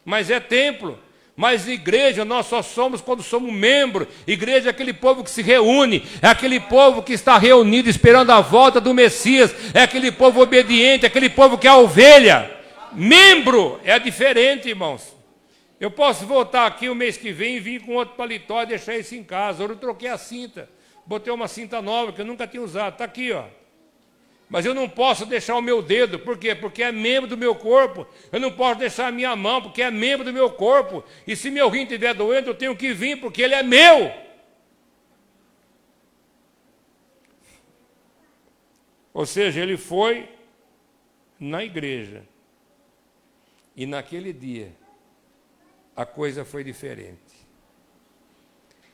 mas é templo. Mas igreja nós só somos quando somos membro. Igreja é aquele povo que se reúne, é aquele povo que está reunido esperando a volta do Messias, é aquele povo obediente, é aquele povo que é a ovelha. Membro é diferente, irmãos. Eu posso voltar aqui o mês que vem e vir com outro paletó e deixar isso em casa. Eu troquei a cinta, botei uma cinta nova que eu nunca tinha usado, está aqui, ó. Mas eu não posso deixar o meu dedo, por quê? Porque é membro do meu corpo. Eu não posso deixar a minha mão, porque é membro do meu corpo. E se meu rim estiver doendo, eu tenho que vir, porque ele é meu. Ou seja, ele foi na igreja. E naquele dia, a coisa foi diferente.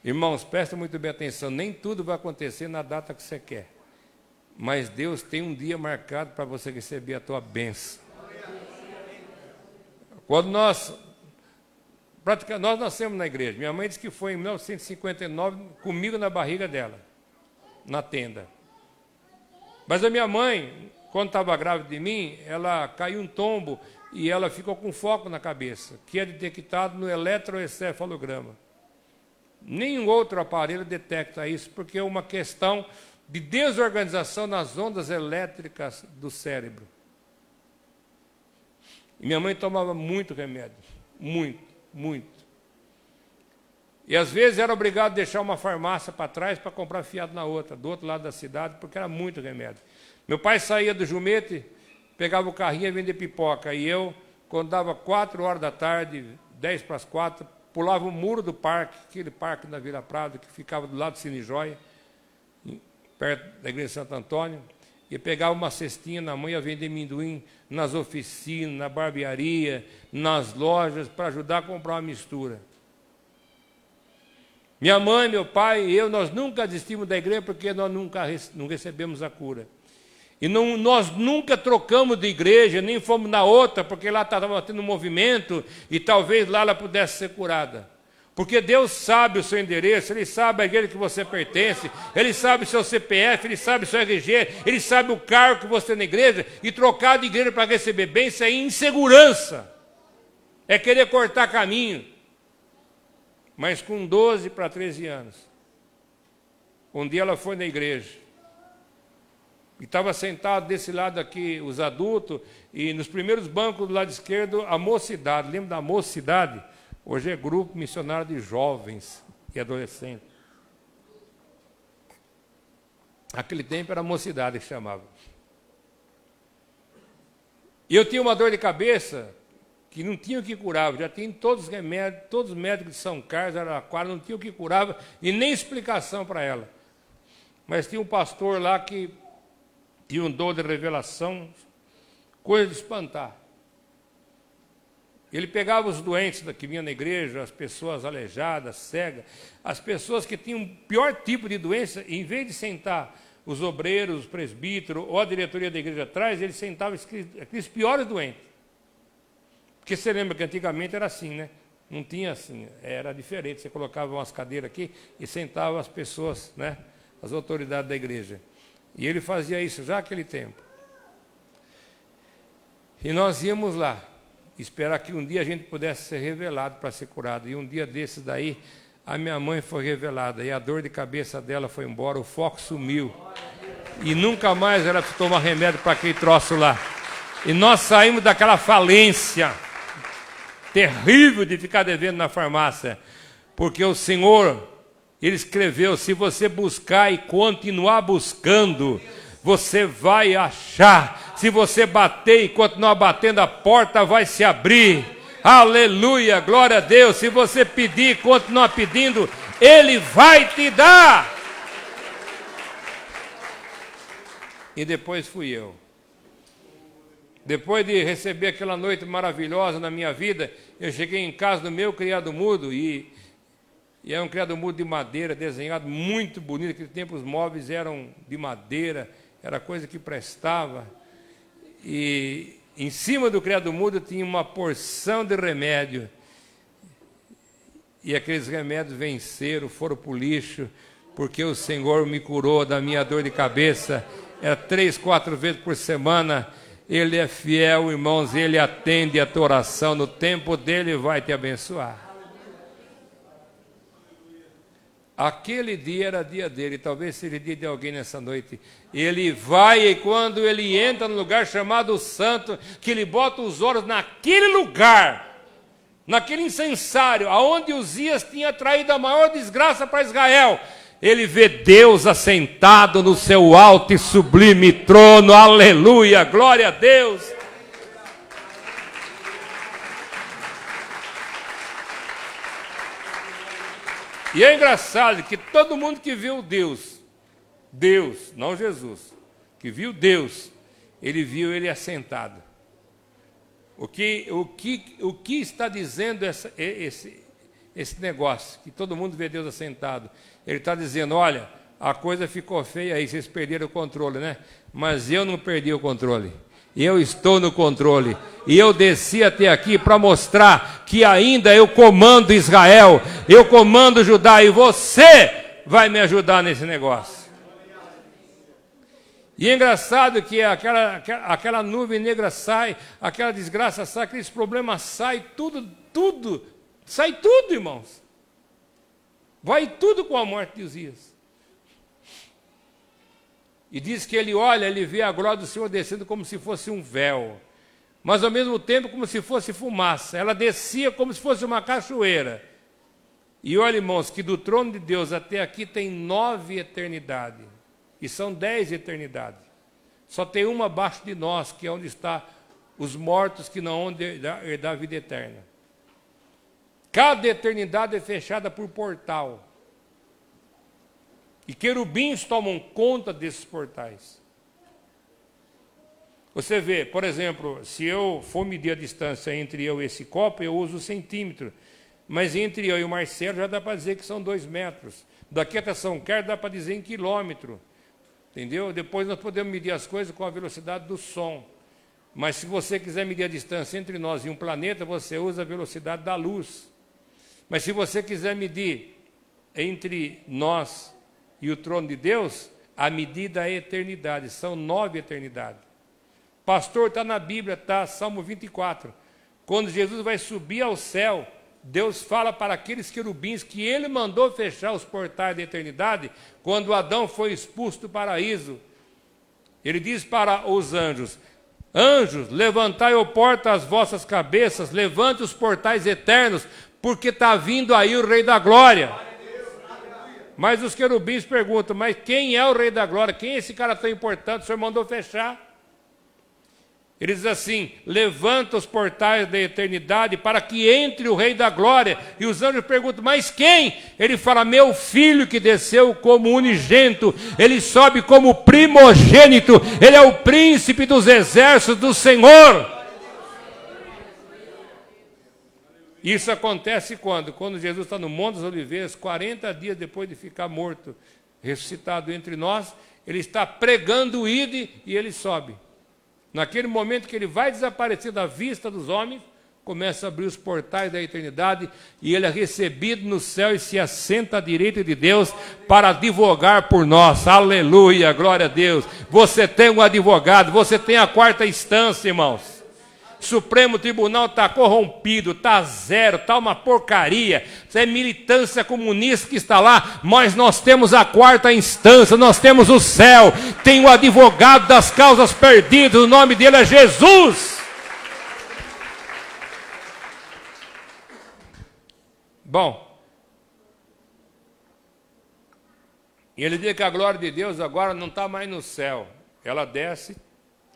Irmãos, prestem muito bem atenção, nem tudo vai acontecer na data que você quer. Mas Deus tem um dia marcado para você receber a tua bênção. Quando nós nascemos na igreja, minha mãe disse que foi em 1959 comigo na barriga dela, na tenda. Mas a minha mãe, quando estava grávida de mim, ela caiu um tombo e ela ficou com foco na cabeça, que é detectado no eletroencefalograma. Nenhum outro aparelho detecta isso, porque é uma questão de desorganização nas ondas elétricas do cérebro. E minha mãe tomava muito remédio, muito. E às vezes era obrigado a deixar uma farmácia para trás para comprar fiado na outra, do outro lado da cidade, porque era muito remédio. Meu pai saía do Jumete, pegava o carrinho e vendia pipoca. E eu, quando dava 4 horas da tarde, 10 para as 4, pulava o muro do parque, aquele parque da Vila Prado, que ficava do lado do Cine Joia, perto da igreja de Santo Antônio, e pegava uma cestinha na mão e ia vender amendoim nas oficinas, na barbearia, nas lojas, para ajudar a comprar uma mistura. Minha mãe, meu pai e eu, nós nunca desistimos da igreja porque nós não recebemos a cura. E nós nunca trocamos de igreja, nem fomos na outra, porque lá estava tendo um movimento e talvez lá ela pudesse ser curada. Porque Deus sabe o seu endereço, Ele sabe a igreja que você pertence, Ele sabe o seu CPF, Ele sabe o seu RG, Ele sabe o cargo que você tem na igreja, e trocar de igreja para receber bênção é insegurança, é querer cortar caminho. Mas com 12 para 13 anos, um dia ela foi na igreja, e estava sentado desse lado aqui, os adultos, e nos primeiros bancos do lado esquerdo, a mocidade. Lembra da mocidade? Hoje é grupo missionário de jovens e adolescentes. Naquele tempo era a mocidade que chamava. E eu tinha uma dor de cabeça que não tinha o que curava, já tinha todos os remédios, todos os médicos de São Carlos, Araraquara, não tinha o que curava e nem explicação para ela. Mas tinha um pastor lá que tinha um dom de revelação, coisa de espantar. Ele pegava os doentes que vinham na igreja, as pessoas aleijadas, cegas, as pessoas que tinham o pior tipo de doença, e em vez de sentar os obreiros, os presbíteros ou a diretoria da igreja atrás, ele sentava aqueles piores doentes. Porque você lembra que antigamente era assim, né? Não tinha assim, era diferente. Você colocava umas cadeiras aqui e sentava as pessoas, né? As autoridades da igreja. E ele fazia isso já naquele tempo. E nós íamos lá, esperar que um dia a gente pudesse ser revelado para ser curado. E um dia desses daí, a minha mãe foi revelada. E a dor de cabeça dela foi embora, o foco sumiu. E nunca mais ela tomar remédio para aquele troço lá. E nós saímos daquela falência terrível de ficar devendo na farmácia. Porque o Senhor, Ele escreveu, se você buscar e continuar buscando, você vai achar. Se você bater e continuar batendo, a porta vai se abrir. Aleluia, glória a Deus. Se você pedir e continuar pedindo, Ele vai te dar. E depois fui eu. Depois de receber aquela noite maravilhosa na minha vida, eu cheguei em casa do meu criado mudo, e é um criado mudo de madeira, desenhado muito bonito. Naquele tempo os móveis eram de madeira, era coisa que prestava. E em cima do criado mudo tinha uma porção de remédio. E aqueles remédios venceram, foram para o lixo, porque o Senhor me curou da minha dor de cabeça. Era 3, 4 vezes por semana. Ele é fiel, irmãos, Ele atende a tua oração. No tempo dEle vai te abençoar. Aquele dia era dia dele, talvez seja dia de alguém nessa noite. Ele vai, e quando ele entra no lugar chamado Santo, que ele bota os olhos naquele lugar, naquele incensário, aonde Uzias tinha traído a maior desgraça para Israel, ele vê Deus assentado no seu alto e sublime trono. Aleluia, glória a Deus. E é engraçado que todo mundo que viu Deus, não Jesus, que viu Deus, ele viu Ele assentado. O que está dizendo esse negócio, que todo mundo vê Deus assentado? Ele está dizendo, olha, a coisa ficou feia aí, vocês perderam o controle, né? Mas eu não perdi o controle. Eu estou no controle. E eu desci até aqui para mostrar que ainda eu comando Israel, eu comando Judá, e você vai me ajudar nesse negócio. E é engraçado que aquela nuvem negra sai, aquela desgraça sai, aqueles problemas saem, tudo, sai tudo, irmãos. Vai tudo com a morte de Uzias. E diz que ele olha, ele vê a glória do Senhor descendo como se fosse um véu, mas ao mesmo tempo como se fosse fumaça. Ela descia como se fosse uma cachoeira. E olha, irmãos, que do trono de Deus até aqui tem 9 eternidades. E são 10 eternidades. Só tem uma abaixo de nós, que é onde está os mortos que não hão de herdar a vida eterna. Cada eternidade é fechada por portal. E querubins tomam conta desses portais. Você vê, por exemplo, se eu for medir a distância entre eu e esse copo, eu uso centímetro. Mas entre eu e o Marcelo já dá para dizer que são 2 metros. Daqui até São Carlos dá para dizer em quilômetro. Entendeu? Depois nós podemos medir as coisas com a velocidade do som. Mas se você quiser medir a distância entre nós e um planeta, você usa a velocidade da luz. Mas se você quiser medir entre nós e o trono de Deus, a medida é a eternidade. São 9 eternidades. Pastor, está na Bíblia, está Salmo 24. Quando Jesus vai subir ao céu, Deus fala para aqueles querubins que ele mandou fechar os portais da eternidade, quando Adão foi expulso do paraíso. Ele diz para os anjos: anjos, levantai, ó porta, as vossas cabeças, levante os portais eternos, porque está vindo aí o Rei da Glória. Mas os querubins perguntam: mas quem é o Rei da Glória? Quem é esse cara tão importante? O Senhor mandou fechar. Ele diz assim: levanta os portais da eternidade para que entre o Rei da Glória. E os anjos perguntam: mas quem? Ele fala: meu filho que desceu como unigênito, ele sobe como primogênito, ele é o príncipe dos exércitos do Senhor. Isso acontece quando? Quando Jesus está no Monte das Oliveiras, 40 dias depois de ficar morto, ressuscitado entre nós, ele está pregando o ide e ele sobe. Naquele momento que ele vai desaparecer da vista dos homens, começa a abrir os portais da eternidade e ele é recebido no céu e se assenta à direita de Deus para advogar por nós. Aleluia, glória a Deus. Você tem um advogado, você tem a 4ª instância, irmãos. Supremo Tribunal está corrompido, está zero, está uma porcaria. Isso é militância comunista que está lá, mas nós temos a 4ª instância, nós temos o céu, tem o advogado das causas perdidas, o nome dele é Jesus. Bom, e ele diz que a glória de Deus agora não está mais no céu, ela desce.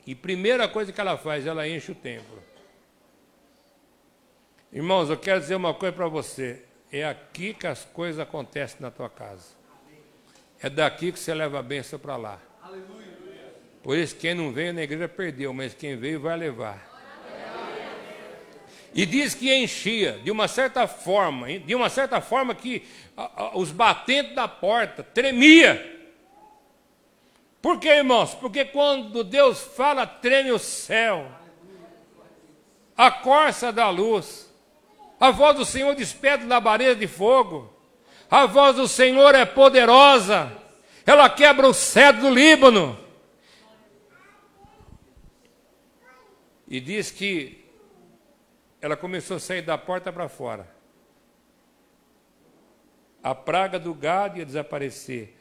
E primeira coisa que ela faz, ela enche o templo. Irmãos, eu quero dizer uma coisa para você. É aqui que as coisas acontecem na tua casa. É daqui que você leva a bênção para lá. Por isso, quem não veio na igreja perdeu, mas quem veio vai levar. E diz que enchia, de uma certa forma que os batentes da porta tremia. Por quê, irmãos? Porque quando Deus fala, treme o céu, a corça da luz, a voz do Senhor despede labareda de fogo, a voz do Senhor é poderosa, ela quebra o cedro do Líbano. E diz que ela começou a sair da porta para fora. A praga do gado ia desaparecer.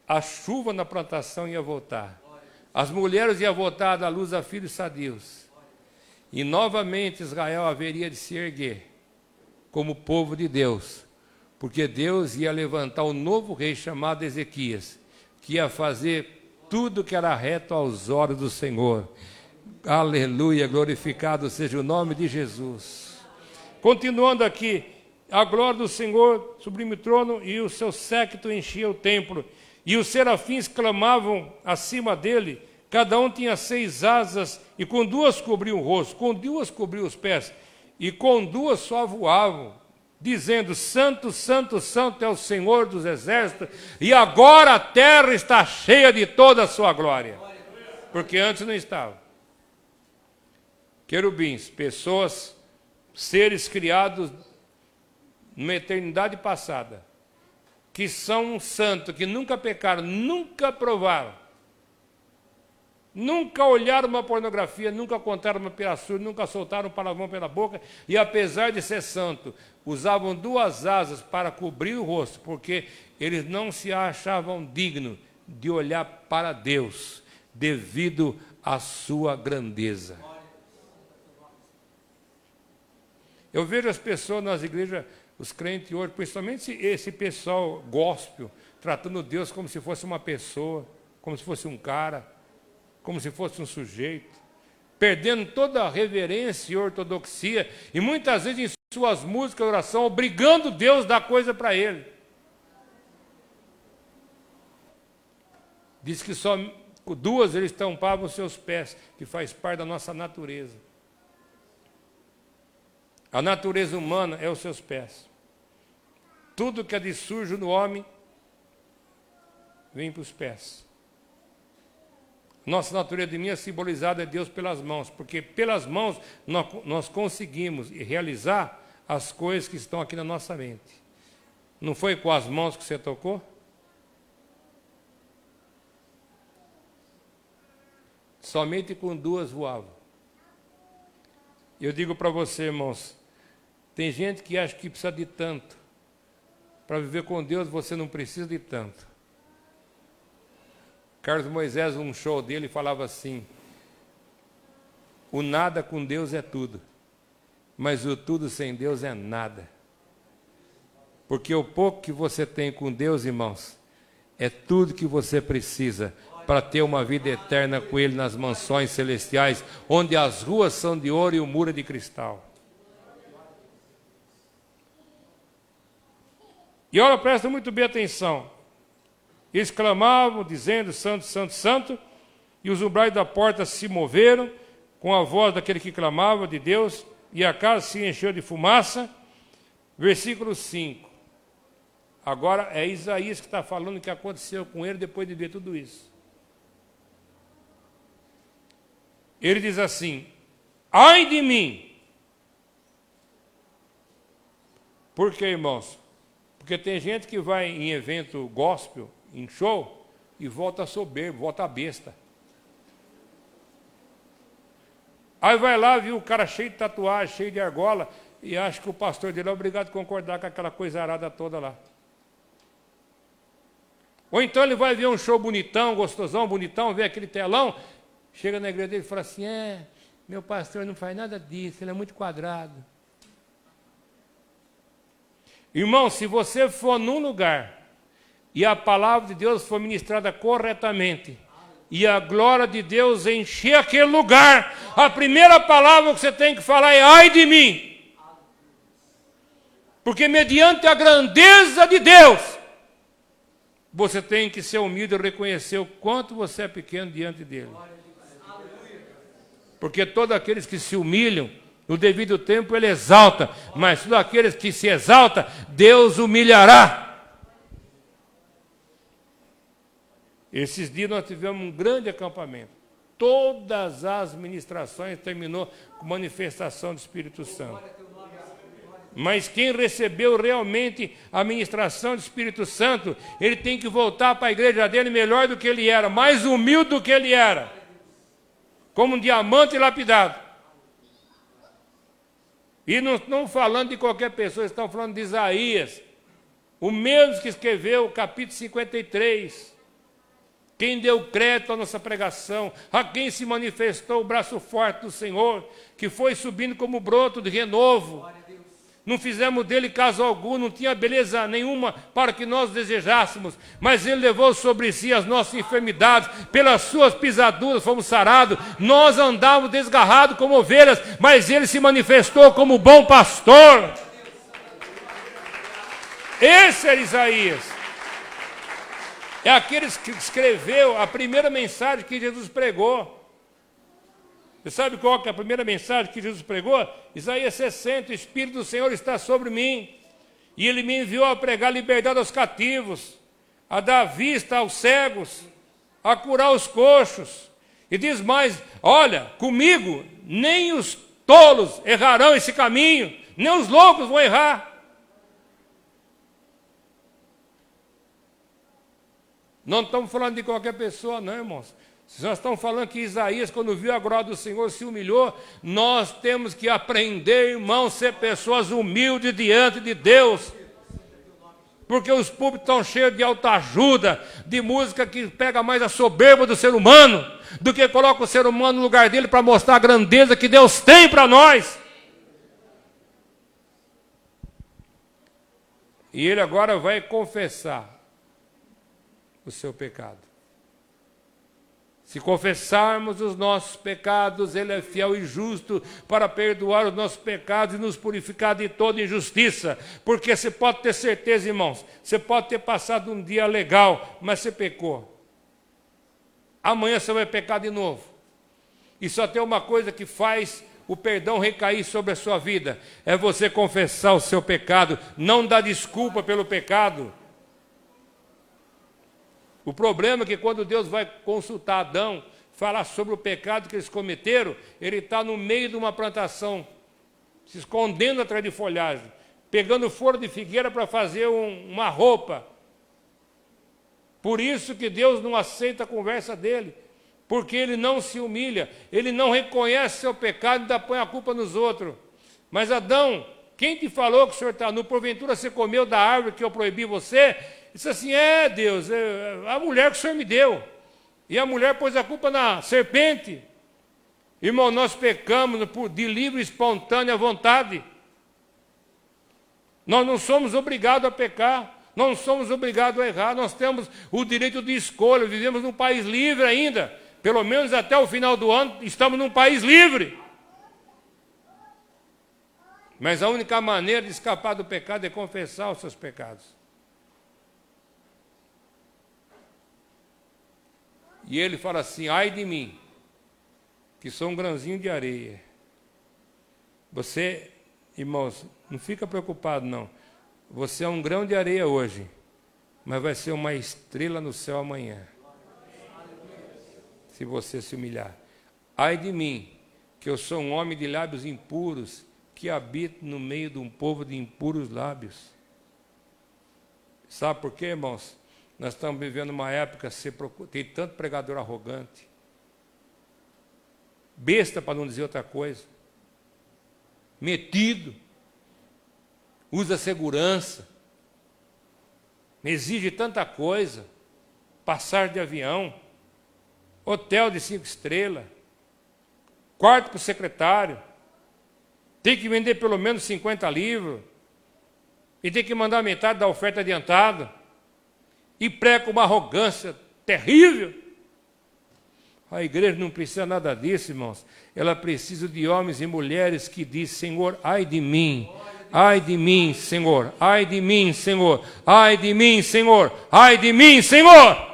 A chuva na plantação ia voltar. As mulheres iam voltar da luz a filhos sadios. E novamente Israel haveria de se erguer como povo de Deus. Porque Deus ia levantar um novo rei chamado Ezequias, que ia fazer tudo que era reto aos olhos do Senhor. Aleluia, glorificado seja o nome de Jesus. Continuando aqui, a glória do Senhor sublime o trono e o seu séquito enchia o templo. E os serafins clamavam acima dele, cada um tinha 6 asas, e com 2 cobriam o rosto, com 2 cobriam os pés, e com 2 só voavam, dizendo: Santo, Santo, Santo é o Senhor dos exércitos, e agora a terra está cheia de toda a sua glória. Porque antes não estava. Querubins, pessoas, seres criados numa eternidade passada, que são um santo, que nunca pecaram, nunca provaram, nunca olharam uma pornografia, nunca contaram uma piraçura, nunca soltaram um palavrão pela boca, e apesar de ser santo, usavam 2 asas para cobrir o rosto, porque eles não se achavam dignos de olhar para Deus, devido à sua grandeza. Eu vejo as pessoas nas igrejas, os crentes hoje, principalmente esse pessoal gospel, tratando Deus como se fosse uma pessoa, como se fosse um cara, como se fosse um sujeito, perdendo toda a reverência e ortodoxia, e muitas vezes suas músicas, oração, obrigando Deus a dar coisa para ele. Diz que só 2 eles tampavam os seus pés, que faz parte da nossa natureza. A natureza humana é os seus pés. Tudo que é de sujo no homem vem para os pés. Nossa natureza de mim é simbolizada é Deus pelas mãos, porque pelas mãos nós conseguimos realizar as coisas que estão aqui na nossa mente. Não foi com as mãos que você tocou? Somente com 2 voavam. Eu digo para você, irmãos, tem gente que acha que precisa de tanto. Para viver com Deus você não precisa de tanto. Carlos Moisés, num show dele, falava assim: o nada com Deus é tudo, mas o tudo sem Deus é nada. Porque o pouco que você tem com Deus, irmãos, é tudo que você precisa para ter uma vida eterna com Ele nas mansões celestiais, onde as ruas são de ouro e o muro é de cristal. E olha, presta muito bem atenção. Eles clamavam, dizendo: Santo, Santo, Santo, e os umbrais da porta se moveram com a voz daquele que clamava de Deus, e a casa se encheu de fumaça. Versículo 5. Agora é Isaías que está falando o que aconteceu com ele depois de ver tudo isso. Ele diz assim: ai de mim! Por quê, irmãos? Porque tem gente que vai em evento gospel, em show, e volta soberbo, volta besta. Aí vai lá, viu o cara cheio de tatuagem, cheio de argola, e acha que o pastor dele é obrigado a concordar com aquela coisa arada toda lá. Ou então ele vai ver um show bonitão, gostosão, bonitão, vê aquele telão, chega na igreja dele e fala assim: meu pastor não faz nada disso, ele é muito quadrado. Irmão, se você for num lugar e a palavra de Deus for ministrada corretamente, e a glória de Deus encher aquele lugar, a primeira palavra que você tem que falar é: ai de mim! Porque mediante a grandeza de Deus, você tem que ser humilde e reconhecer o quanto você é pequeno diante dele. Porque todos aqueles que se humilham, no devido tempo ele exalta, mas todos aqueles que se exaltam, Deus humilhará. Esses dias nós tivemos um grande acampamento. Todas as ministrações terminou com manifestação do Espírito Santo. Mas quem recebeu realmente a ministração do Espírito Santo, ele tem que voltar para a igreja dele melhor do que ele era, mais humilde do que ele era, como um diamante lapidado. E não estão falando de qualquer pessoa, estão falando de Isaías, o mesmo que escreveu o capítulo 53. Quem deu crédito à nossa pregação, a quem se manifestou o braço forte do Senhor, que foi subindo como broto de renovo. Não fizemos dele caso algum, não tinha beleza nenhuma para que nós desejássemos, mas ele levou sobre si as nossas enfermidades, pelas suas pisaduras fomos sarados. Nós andávamos desgarrados como ovelhas, mas ele se manifestou como bom pastor. Esse era Isaías. É aquele que escreveu a primeira mensagem que Jesus pregou. Você sabe qual que é a primeira mensagem que Jesus pregou? Isaías 60, o Espírito do Senhor está sobre mim, e Ele me enviou a pregar liberdade aos cativos, a dar vista aos cegos, a curar os coxos. E diz mais: olha, comigo nem os tolos errarão esse caminho, nem os loucos vão errar. Não estamos falando de qualquer pessoa, não, irmãos. Se nós estamos falando que Isaías, quando viu a glória do Senhor, se humilhou, nós temos que aprender, irmãos, ser pessoas humildes diante de Deus. Porque os púlpitos estão cheios de autoajuda, de música que pega mais a soberba do ser humano, do que coloca o ser humano no lugar dele para mostrar a grandeza que Deus tem para nós. E ele agora vai confessar o seu pecado. Se confessarmos os nossos pecados, Ele é fiel e justo para perdoar os nossos pecados e nos purificar de toda injustiça. Porque você pode ter certeza, irmãos, você pode ter passado um dia legal, mas você pecou. Amanhã você vai pecar de novo. E só tem uma coisa que faz o perdão recair sobre a sua vida, é você confessar o seu pecado, não dar desculpa pelo pecado. O problema é que quando Deus vai consultar Adão, falar sobre o pecado que eles cometeram, ele está no meio de uma plantação, se escondendo atrás de folhagem, pegando foro de figueira para fazer uma roupa. Por isso que Deus não aceita a conversa dele, porque ele não se humilha, ele não reconhece seu pecado e ainda põe a culpa nos outros. Mas Adão, quem te falou que o senhor está nu? Porventura você comeu da árvore que eu proibi você? Disse assim, Deus, a mulher que o Senhor me deu. E a mulher pôs a culpa na serpente. Irmão, nós pecamos de livre e espontânea vontade. Nós não somos obrigados a pecar. Nós não somos obrigados a errar. Nós temos o direito de escolha. Vivemos num país livre ainda. Pelo menos até o final do ano estamos num país livre. Mas a única maneira de escapar do pecado é confessar os seus pecados. E ele fala assim, ai de mim, que sou um grãozinho de areia. Você, irmãos, não fica preocupado não. Você é um grão de areia hoje, mas vai ser uma estrela no céu amanhã. Se você se humilhar. Ai de mim, que eu sou um homem de lábios impuros, que habito no meio de um povo de impuros lábios. Sabe por quê, irmãos? Nós estamos vivendo uma época, tem tanto pregador arrogante, besta para não dizer outra coisa, metido, usa segurança, exige tanta coisa, passar de avião, hotel de 5 estrelas, quarto para o secretário, tem que vender pelo menos 50 livros, e tem que mandar metade da oferta adiantada, e prega com uma arrogância terrível. A igreja não precisa nada disso, irmãos. Ela precisa de homens e mulheres que dizem, Senhor, ai de mim, Senhor, ai de mim, Senhor, ai de mim, Senhor, ai de mim, Senhor.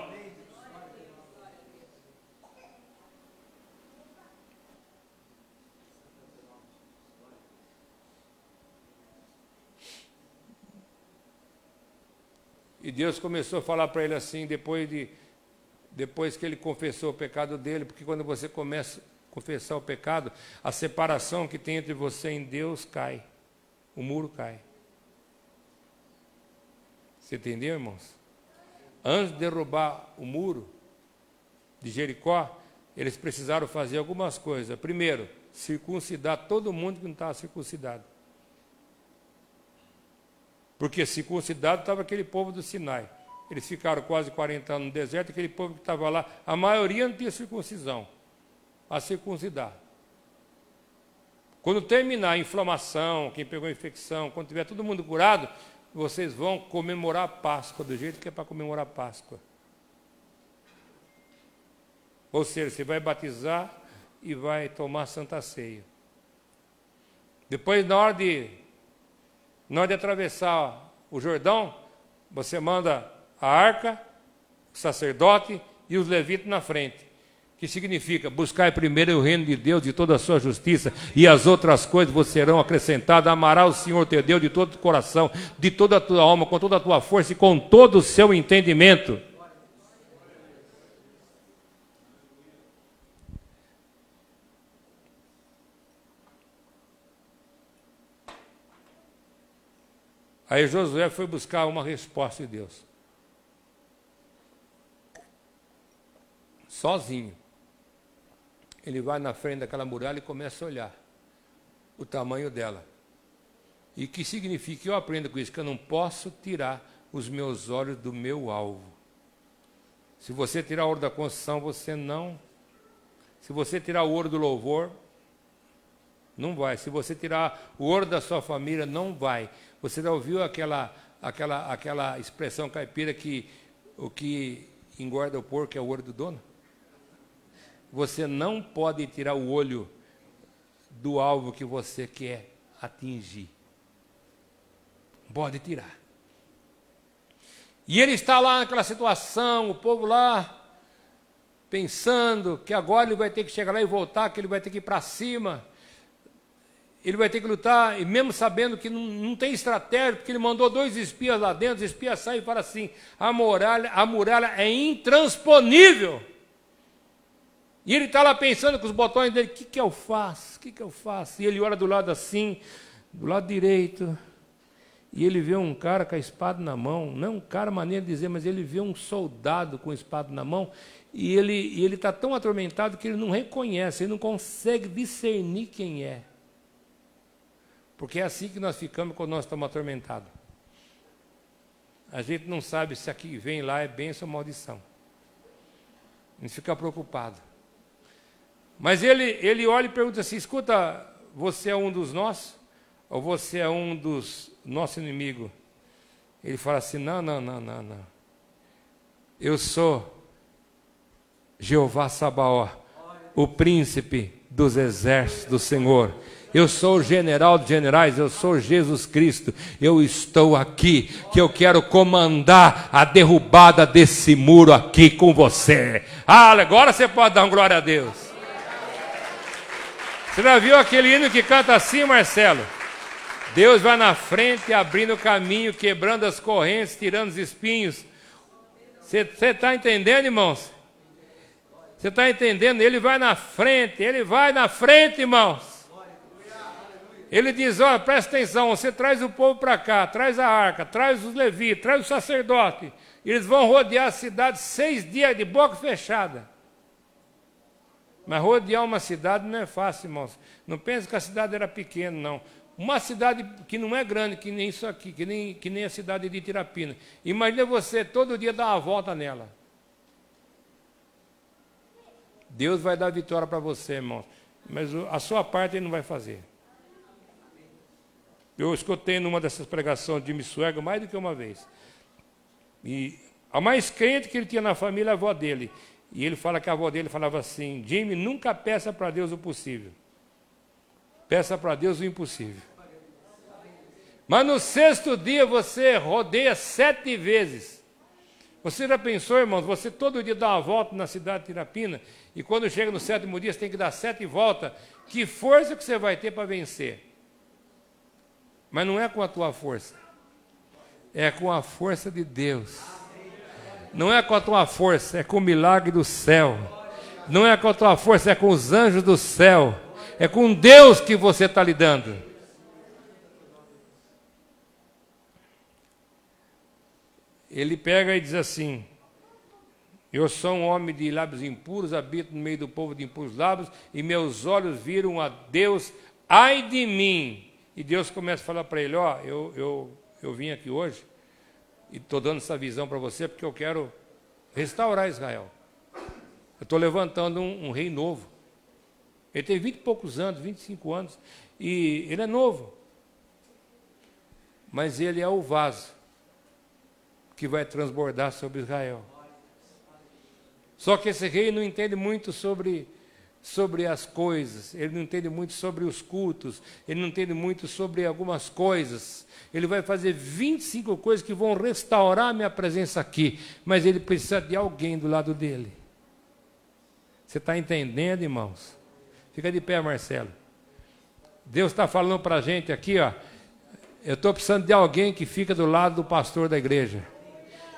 E Deus começou a falar para ele assim, depois que ele confessou o pecado dele, porque quando você começa a confessar o pecado, a separação que tem entre você e Deus cai, o muro cai. Você entendeu, irmãos? Antes de derrubar o muro de Jericó, eles precisaram fazer algumas coisas. Primeiro, circuncidar todo mundo que não estava circuncidado. Porque circuncidado estava aquele povo do Sinai. Eles ficaram quase 40 anos no deserto, aquele povo que estava lá, a maioria não tinha circuncisão. A circuncidar. Quando terminar a inflamação, quem pegou a infecção, quando tiver todo mundo curado, vocês vão comemorar a Páscoa, do jeito que é para comemorar a Páscoa. Ou seja, você vai batizar e vai tomar a Santa Ceia. Depois, na hora de atravessar o Jordão, você manda a arca, o sacerdote e os levitas na frente. Que significa, buscar primeiro o reino de Deus e toda a sua justiça, e as outras coisas vos serão acrescentadas. Amarás o Senhor teu Deus de todo o coração, de toda a tua alma, com toda a tua força e com todo o seu entendimento. Aí Josué foi buscar uma resposta de Deus. Sozinho. Ele vai na frente daquela muralha e começa a olhar o tamanho dela. E o que significa que eu aprendo com isso? Que eu não posso tirar os meus olhos do meu alvo. Se você tirar o ouro da construção, você não. Se você tirar o ouro do louvor, não vai. Se você tirar o ouro da sua família, não vai. Você já ouviu aquela expressão caipira que o que engorda o porco é o ouro do dono? você não pode tirar o olho do alvo que você quer atingir. Pode tirar. E ele está lá naquela situação, o povo lá, pensando que agora ele vai ter que chegar lá e voltar, que ele vai ter que ir para cima, ele vai ter que lutar, e mesmo sabendo que não tem estratégia, porque ele mandou 2 espias lá dentro, os espias saem e falam assim, a muralha é intransponível. E ele está lá pensando com os botões dele, o que eu faço? O que eu faço? E ele olha do lado assim, do lado direito, e ele vê um cara com a espada na mão, não um cara, maneiro de dizer, mas ele vê um soldado com a espada na mão, e ele está tão atormentado que ele não reconhece, ele não consegue discernir quem é. Porque é assim que nós ficamos quando nós estamos atormentados. A gente não sabe se aqui vem lá é bênção ou maldição. A gente fica preocupado. Mas ele olha e pergunta assim, escuta, você é um dos nossos? Ou você é um dos nossos inimigos? Ele fala assim, não. Eu sou Jeová Sabaó, o príncipe dos exércitos do Senhor. Eu sou o general dos generais, eu sou Jesus Cristo. Eu estou aqui, que eu quero comandar a derrubada desse muro aqui com você. Ah, agora você pode dar uma glória a Deus. Você já viu aquele hino que canta assim, Marcelo? Deus vai na frente, abrindo o caminho, quebrando as correntes, tirando os espinhos. Você está entendendo, irmãos? Você está entendendo? Ele vai na frente, irmãos. Ele diz, olha, presta atenção, você traz o povo para cá, traz a arca, traz os levitas, traz o sacerdote. Eles vão rodear a cidade 6 dias de boca fechada. Mas rodear uma cidade não é fácil, irmãos. Não pense que a cidade era pequena, não. Uma cidade que não é grande, que nem isso aqui, que nem a cidade de Tirapina. Imagina você todo dia dar uma volta nela. Deus vai dar vitória para você, irmãos. Mas a sua parte ele não vai fazer. Eu escutei numa dessas pregações de Missuega mais do que uma vez. E a mais crente que ele tinha na família é a avó dele. E ele fala que a avó dele falava assim, Jimmy, nunca peça para Deus o possível. Peça para Deus o impossível. Mas no 6º dia você rodeia 7 vezes. Você já pensou, irmãos, você todo dia dá uma volta na cidade de Tirapina, e quando chega no 7º dia você tem que dar 7 voltas. Que força que você vai ter para vencer? Mas não é com a tua força, é com a força de Deus. Não é com a tua força, é com o milagre do céu. Não é com a tua força, é com os anjos do céu. É com Deus que você está lidando. Ele pega e diz assim, eu sou um homem de lábios impuros, habito no meio do povo de impuros lábios, e meus olhos viram a Deus, ai de mim. E Deus começa a falar para ele, ó, eu vim aqui hoje e estou dando essa visão para você porque eu quero restaurar Israel. Eu estou levantando um rei novo. Ele tem 20 e poucos anos, 25 anos, e ele é novo. Mas ele é o vaso que vai transbordar sobre Israel. Só que esse rei não entende muito sobre as coisas, ele não entende muito sobre os cultos, ele não entende muito sobre algumas coisas. Ele vai fazer 25 coisas que vão restaurar a minha presença aqui, mas ele precisa de alguém do lado dele. Você está entendendo, irmãos? Fica de pé, Marcelo. Deus está falando para a gente aqui, ó. Eu estou precisando de alguém que fica do lado do pastor da igreja.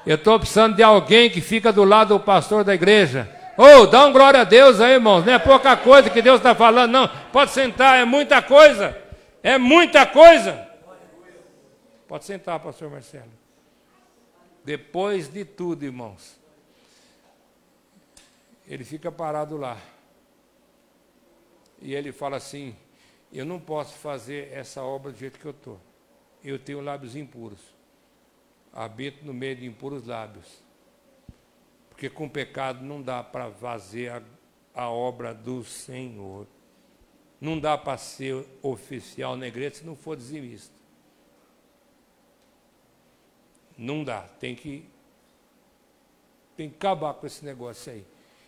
Eu estou precisando de alguém que fica do lado do pastor da igreja. Oh, dá uma glória a Deus aí, irmãos. Não é pouca coisa que Deus está falando, não. Pode sentar, é muita coisa. É muita coisa. Pode sentar, pastor Marcelo. Depois de tudo, irmãos, ele fica parado lá. E ele fala assim, eu não posso fazer essa obra do jeito que eu estou. Eu tenho lábios impuros. Habito no meio de impuros lábios. Porque com pecado não dá para fazer a obra do Senhor. Não dá para ser oficial na igreja se não for dizimista. Não dá. Tem que acabar com esse negócio aí.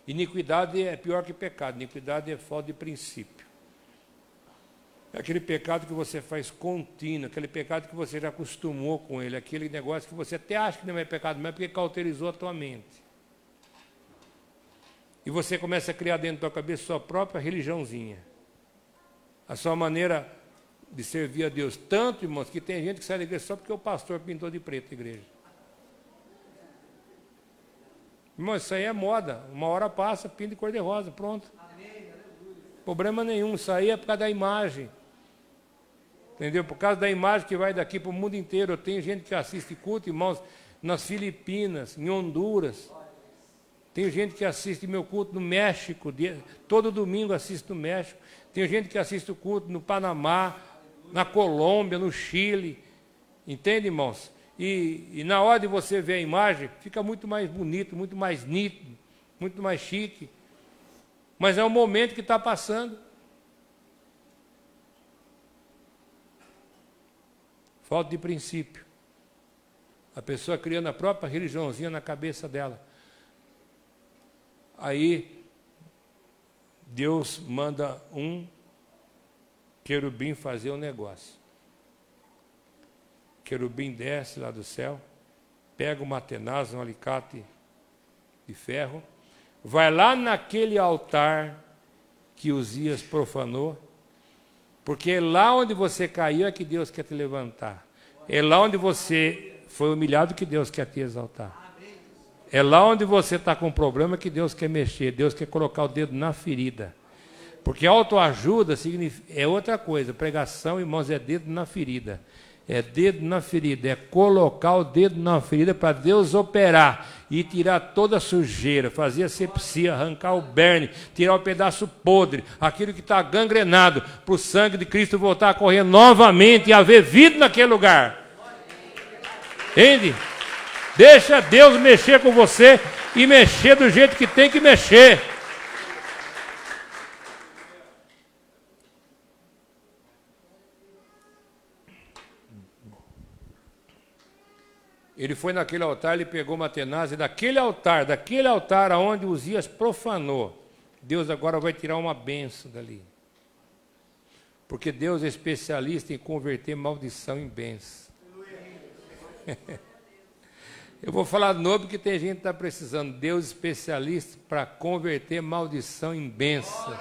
Iniquidade é pior que pecado. Iniquidade é falta de princípio. É aquele pecado que você faz contínuo, aquele pecado que você já acostumou com ele, aquele negócio que você até acha que não é pecado, mas é porque cauterizou a tua mente. E você começa a criar dentro da tua cabeça a sua própria religiãozinha. A sua maneira de servir a Deus. Tanto, irmãos, que tem gente que sai da igreja só porque o pastor pintou de preto a igreja. Irmão, isso aí é moda. Uma hora passa, pinta de cor de rosa, pronto. Problema nenhum. Isso aí é por causa da imagem. Entendeu? Por causa da imagem que vai daqui para o mundo inteiro. Eu tenho gente que assiste culto, irmãos, nas Filipinas, em Honduras. Tem gente que assiste meu culto no México. Todo domingo assisto no México. Tem gente que assiste o culto no Panamá, na Colômbia, no Chile. Entende, irmãos? E na hora de você ver a imagem, fica muito mais bonito, muito mais nítido, muito mais chique. Mas é o momento que está passando. Falta de princípio. A pessoa criando a própria religiãozinha na cabeça dela. Aí, Deus manda um querubim fazer um negócio. O querubim desce lá do céu, pega uma tenaz, um alicate de ferro, vai lá naquele altar que Uzias profanou, porque é lá onde você caiu é que Deus quer te levantar. É lá onde você foi humilhado que Deus quer te exaltar. É lá onde você está com problema que Deus quer mexer. Deus quer colocar o dedo na ferida. Porque autoajuda é outra coisa. Pregação, irmãos, é dedo na ferida. É dedo na ferida. É colocar o dedo na ferida para Deus operar e tirar toda a sujeira, fazer asepsia, arrancar o berne, tirar o pedaço podre, aquilo que está gangrenado, para o sangue de Cristo voltar a correr novamente e haver vida naquele lugar. Entende? Deixa Deus mexer com você e mexer do jeito que tem que mexer. Ele foi naquele altar, ele pegou uma tenaz e daquele altar aonde Uzias profanou, Deus agora vai tirar uma bênção dali. Porque Deus é especialista em converter maldição em bênção. Eu vou falar de novo porque tem gente que está precisando. Deus especialista para converter maldição em bênção.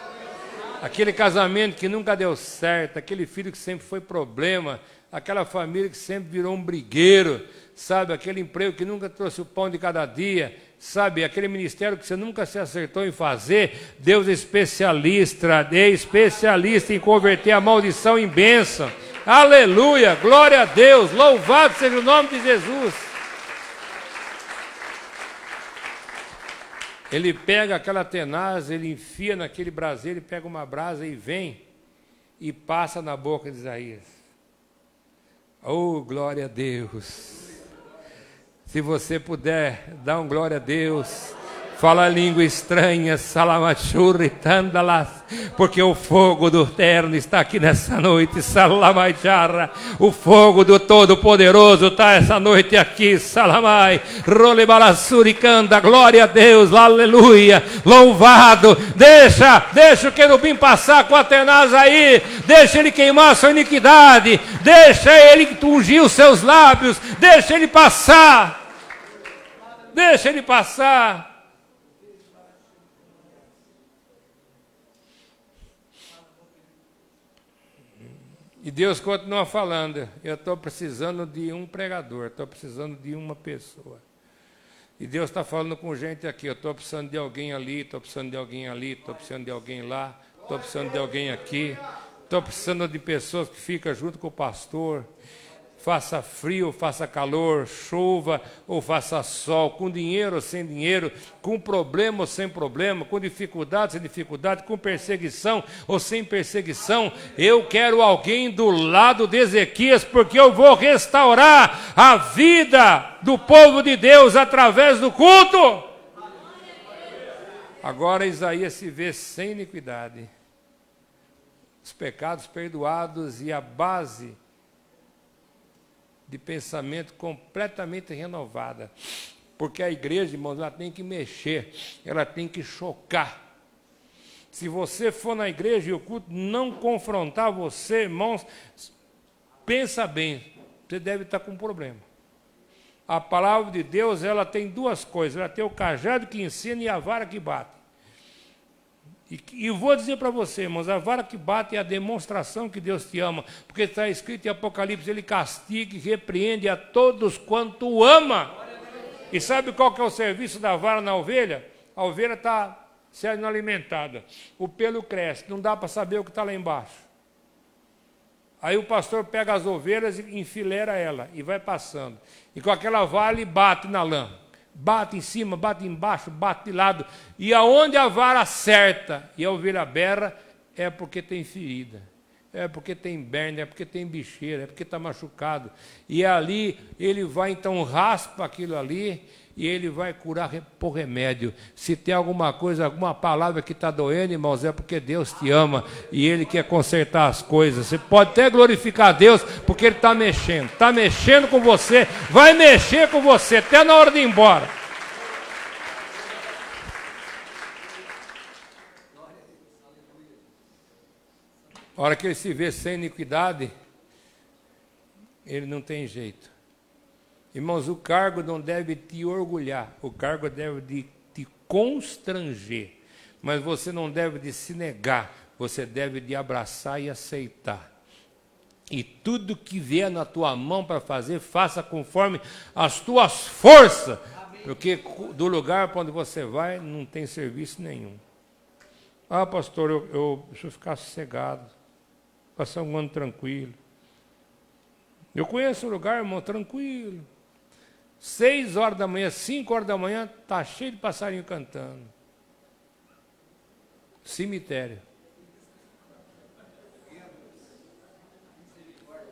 Aquele casamento que nunca deu certo, aquele filho que sempre foi problema, aquela família que sempre virou um brigueiro, sabe? Aquele emprego que nunca trouxe o pão de cada dia, sabe? Aquele ministério que você nunca se acertou em fazer. Deus é especialista em converter a maldição em bênção. Aleluia, glória a Deus, louvado seja o nome de Jesus. Ele pega aquela tenaz, ele enfia naquele braseiro, ele pega uma brasa e vem e passa na boca de Isaías. Oh, glória a Deus. Se você puder, dá um glória a Deus. Fala língua estranha, salamachurri, tandalas, porque o fogo do Eterno está aqui nessa noite, salamaijarra. O fogo do Todo-Poderoso está essa noite aqui, salamai, rolebalasuricanda, glória a Deus, aleluia, louvado. Deixa o querubim passar com a tenaz aí, deixa ele queimar a sua iniquidade, deixa ele ungir os seus lábios, deixa ele passar. Deixa ele passar. E Deus continua falando, eu estou precisando de um pregador, estou precisando de uma pessoa. E Deus está falando com gente aqui, eu estou precisando de alguém ali, estou precisando de alguém ali, estou precisando de alguém lá, estou precisando de alguém aqui, estou precisando de pessoas que ficam junto com o pastor. Faça frio, faça calor, chuva ou faça sol, com dinheiro ou sem dinheiro, com problema ou sem problema, com dificuldade ou sem dificuldade, com perseguição ou sem perseguição. Eu quero alguém do lado de Ezequias, porque eu vou restaurar a vida do povo de Deus através do culto. Agora Isaías se vê sem iniquidade, os pecados perdoados e a base de pensamento completamente renovada. Porque a igreja, irmãos, ela tem que mexer, ela tem que chocar. Se você for na igreja e o culto não confrontar você, irmãos, pensa bem, você deve estar com um problema. A palavra de Deus, ela tem duas coisas, ela tem o cajado que ensina e a vara que bate. E vou dizer para você, irmãos, a vara que bate é a demonstração que Deus te ama, porque está escrito em Apocalipse, ele castiga e repreende a todos quanto ama. E sabe qual que é o serviço da vara na ovelha? A ovelha está sendo alimentada, o pelo cresce, não dá para saber o que está lá embaixo. Aí o pastor pega as ovelhas e enfileira ela, e vai passando. E com aquela vara ele bate na lã. Bate em cima, bate embaixo, bate de lado. E aonde a vara acerta e a ovelha berra, é porque tem ferida. É porque tem berna, é porque tem bicheira, é porque está machucado. E ali ele vai, então, raspa aquilo ali e ele vai curar por remédio. Se tem alguma coisa, alguma palavra que está doendo, irmãos, é porque Deus te ama e Ele quer consertar as coisas. Você pode até glorificar a Deus, porque Ele está mexendo com você, vai mexer com você até na hora de ir embora. A hora que ele se vê sem iniquidade, ele não tem jeito. Irmãos, o cargo não deve te orgulhar, o cargo deve te constranger, mas você não deve de se negar, você deve de abraçar e aceitar. E tudo que vier na tua mão para fazer, faça conforme as tuas forças, porque do lugar para onde você vai, não tem serviço nenhum. Ah, pastor, eu preciso ficar sossegado, passar um ano tranquilo. Eu conheço um lugar, irmão, tranquilo. 6 horas da manhã, 5 horas da manhã, está cheio de passarinho cantando. Cemitério.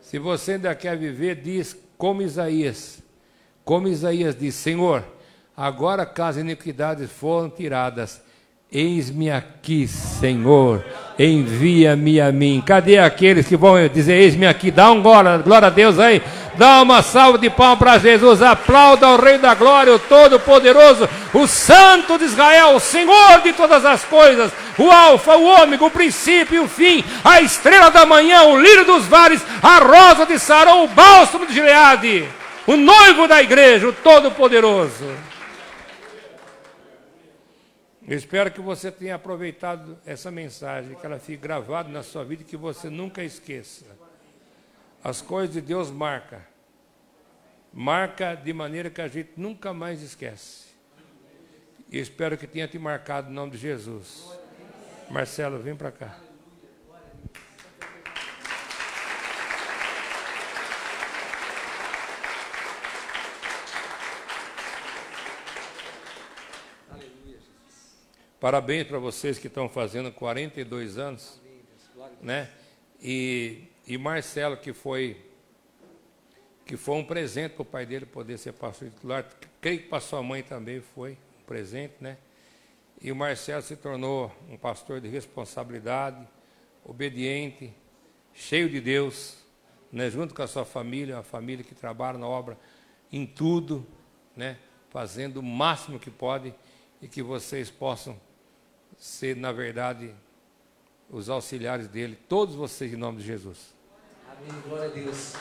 Se você ainda quer viver, diz como Isaías. Como Isaías diz, Senhor, agora que as iniquidades foram tiradas, eis-me aqui, Senhor, envia-me a mim. Cadê aqueles que vão dizer, eis-me aqui? Dá um glória a Deus aí. Dá uma salva de palmas para Jesus. Aplauda ao Rei da Glória, o Todo-Poderoso, o Santo de Israel, o Senhor de todas as coisas, o Alfa, o Ômega, o princípio e o fim, a estrela da manhã, o lírio dos vales, a rosa de Sarão, o bálsamo de Gileade, o noivo da igreja, o Todo-Poderoso. Eu espero que você tenha aproveitado essa mensagem, que ela fique gravada na sua vida e que você nunca esqueça. As coisas de Deus marca de maneira que a gente nunca mais esquece. E espero que tenha te marcado em nome de Jesus. Marcelo, vem para cá. Parabéns para vocês que estão fazendo 42 anos, né? E Marcelo, que foi um presente para o pai dele poder ser pastor titular. Creio que para sua mãe também foi um presente, né? E o Marcelo se tornou um pastor de responsabilidade, obediente, cheio de Deus, né? Junto com a sua família, uma família que trabalha na obra em tudo, né? Fazendo o máximo que pode e que vocês possam ser, na verdade, os auxiliares dele, todos vocês, em nome de Jesus. Amém, glória a Deus.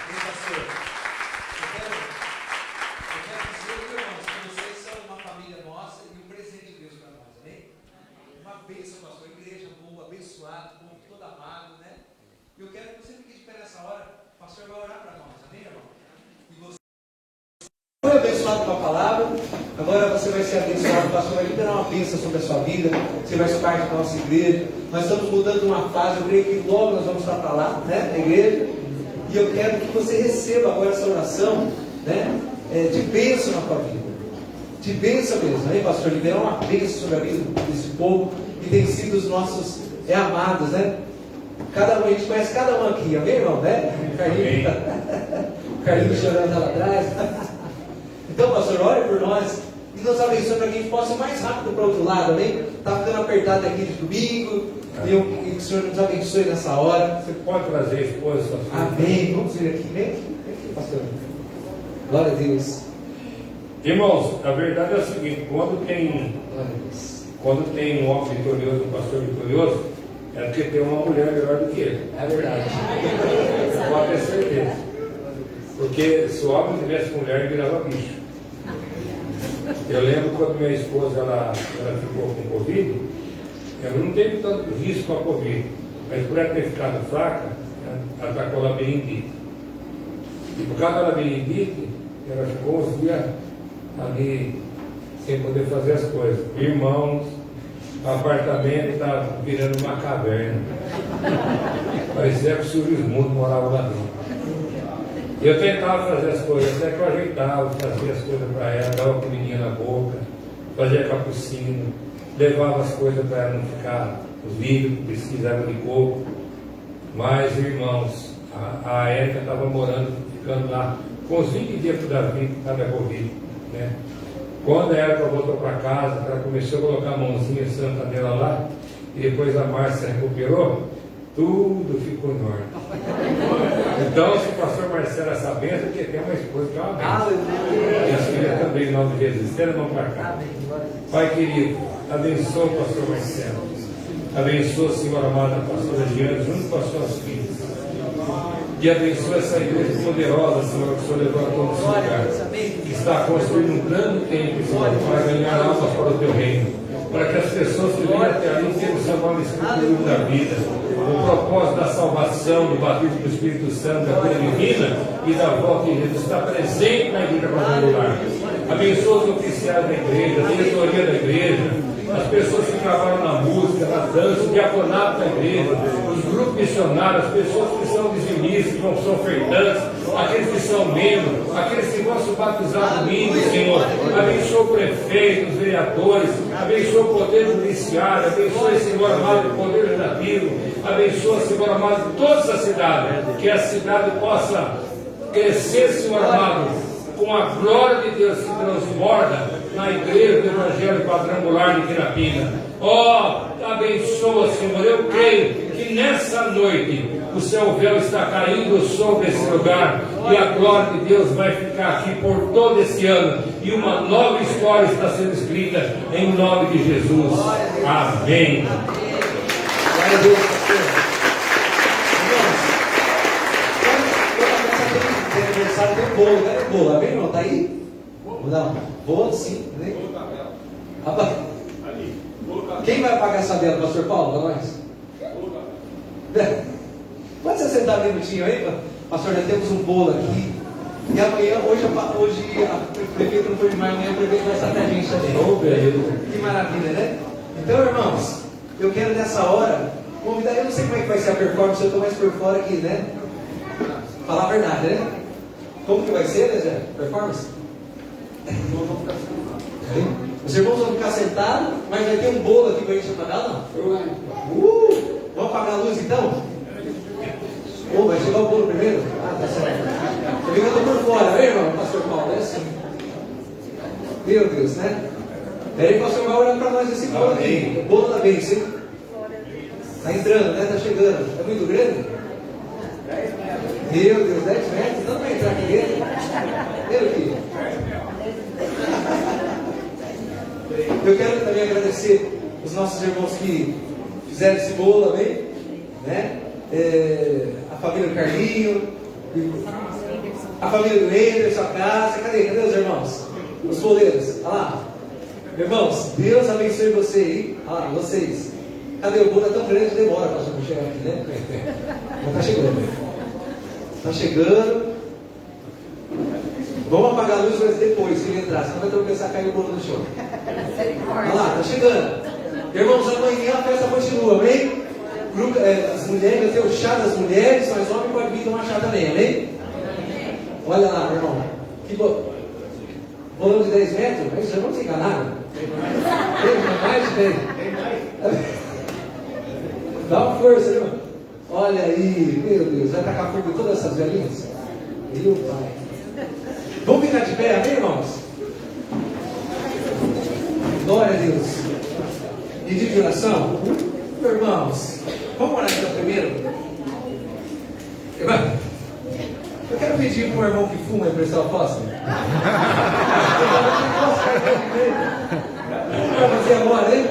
Bem, pastor, eu quero dizer, irmãos, que vocês são uma família nossa e um presente de Deus para nós, amém? Uma bênção, pastor, igreja, um povo abençoado, um povo todo amado, né? E eu quero que você fique de pé nessa hora, o pastor vai orar para nós, amém, irmão? E você foi abençoado com a palavra, agora você vai ser abençoado, o pastor vai liberar uma bênção sobre a sua vida, você vai ser parte da nossa igreja. Nós estamos mudando uma fase, eu creio que logo nós vamos estar para lá, né, na igreja, e eu quero que você receba agora essa oração, né, de bênção na sua vida, de bênção mesmo, né, pastor, liberar uma bênção sobre a vida desse povo, que tem sido os nossos amados, né, cada um, a gente conhece cada um aqui, amém, irmão, né, o Carlinhos chorando lá atrás, então, pastor, ore por nós, e nos abençoe para que a gente possa ir mais rápido para o outro lado, amém, está ficando apertado aqui de domingo, e que o Senhor nos abençoe nessa hora. Você pode trazer a esposa, sua filha. Amém. Vamos vir aqui, vem aqui, pastor. Glória a Deus. Irmãos, a verdade é a seguinte: quando tem um homem vitorioso, um pastor vitorioso, é porque tem uma mulher melhor do que ele. É verdade. Você pode ter certeza. Porque se o homem tivesse mulher, ele virava bicho. Eu lembro quando minha esposa ela ficou com Covid, ela não teve tanto risco com a Covid, mas por ela ter ficado fraca, ela atacou a labirintite. E por causa da labirintite, ela ficou uns dias ali sem poder fazer as coisas. Irmãos, o apartamento estava virando uma caverna. Parecia que o Sigismundo morava lá dentro. Eu tentava fazer as coisas, até que eu ajeitava, fazia as coisas para ela, dava comidinha na boca, fazia capucino, levava as coisas para ela não ficar, os vidros que precisavam de coco. Mas, irmãos, a Érica estava ficando lá, com os 20 dias para o Davi, por causa da Covid, né? Quando a Érica voltou para casa, ela começou a colocar a mãozinha santa dela lá, e depois a Márcia recuperou, tudo ficou em ordem. Então, se o pastor Marcelo essa benção, porque tem uma esposa que é uma benção. E as filhas também, em nome de Jesus. Estenda a mão para cá. Pai querido, abençoa o pastor Marcelo. Abençoa, Senhor amado, a pastora Diana, junto com as suas filhas. E abençoa essa igreja poderosa, Senhor, que o Senhor levantou nesse lugar. Que está construindo um grande tempo, Senhor, para ganhar almas para o teu reino. Para que as pessoas que vêm até ali tenham o seu nome escrito no livro da vida. O propósito da salvação, do batismo do Espírito Santo, da cura divina e da volta de Jesus está presente na igreja quadrangular. Abençoa os oficiais da igreja, a diretoria da igreja, as pessoas que trabalham na música, na dança, o diaconato da igreja, os grupos missionários, as pessoas que são dizimistas, que não são ofertantes, aqueles que são membros, aqueles que vão se batizar domingo, Senhor. Abençoa o prefeito, os vereadores, abençoa o poder judiciário, abençoa, Senhor amado, o poder legislativo, abençoa, Senhor amado, toda essa cidade, que a cidade possa crescer, Senhor amado, com a glória de Deus que transborda na igreja do Evangelho Quadrangular de Quirapina. Abençoa, Senhor. Eu creio que nessa noite o seu véu está caindo sobre esse lugar e a glória de Deus vai ficar aqui por todo esse ano e uma nova história está sendo escrita em nome de Jesus. Amém. Glória a Deus, pastor. Aniversário tem bolo, né? Bolo, amém, irmão? Tá aí? Não, bolo sim, né? Rapaz, quem vai pagar essa vela, pastor Paulo, para nós? Pode você sentar bem minutinho aí, pastor? Já temos um bolo aqui. E amanhã, hoje a prefeita não foi demais, amanhã o prefeito vai estar pra gente também. Que maravilha, né? Então, irmãos, eu quero nessa hora convidar, eu não sei como é que vai ser a performance, eu estou mais por fora aqui, né? Falar a verdade, né? Como que vai ser, né, Zé? Performance? Os irmãos vão ficar sentados, mas vai ter um bolo aqui para a gente apagar, não? Vamos apagar a luz então? Vai chegar o bolo primeiro? Tá certo. Eu estou por fora, né, irmão? Pastor Paulo, é assim. Meu Deus, né? Peraí, pastor Paulo, olhando para nós esse bolo aqui. O bolo da bênção, hein? Está entrando, né? Está chegando. É muito grande? Meu Deus, 10 metros, não vai entrar aqui dentro. Meu filho. Eu quero também agradecer os nossos irmãos que fizeram esse bolo, amém? Né? A família do Carlinho, a família do Ender, sua casa. Cadê os irmãos? Os boleiros, olha lá. Irmãos, Deus abençoe você aí. Olha lá, vocês. Cadê o bolo? É tão grande, demora para chegar aqui, né? Mas está chegando. Está chegando. Vamos apagar a luz depois, se ele entrar, senão vai tropeçar, cair o bolo no chão. Olha lá, está chegando. Irmãos, amanhã a festa continua, amém? As mulheres, vai ter o chá das mulheres, mas homem pode vir tomar chá também, amém? Olha lá, meu irmão. Que bolão de 10 metros? Mas vocês vão se enganar. Tem mais de 10. Dá uma força, irmão. Olha aí, meu Deus, vai tacar fogo em todas essas velhinhas? Meu Pai. Vamos ficar de pé, amém, irmãos? Glória a Deus. Pedir de oração? Irmãos, vamos orar então primeiro? Eu quero pedir para o irmão que fuma emprestar o fósforo. O que vai fazer agora, hein?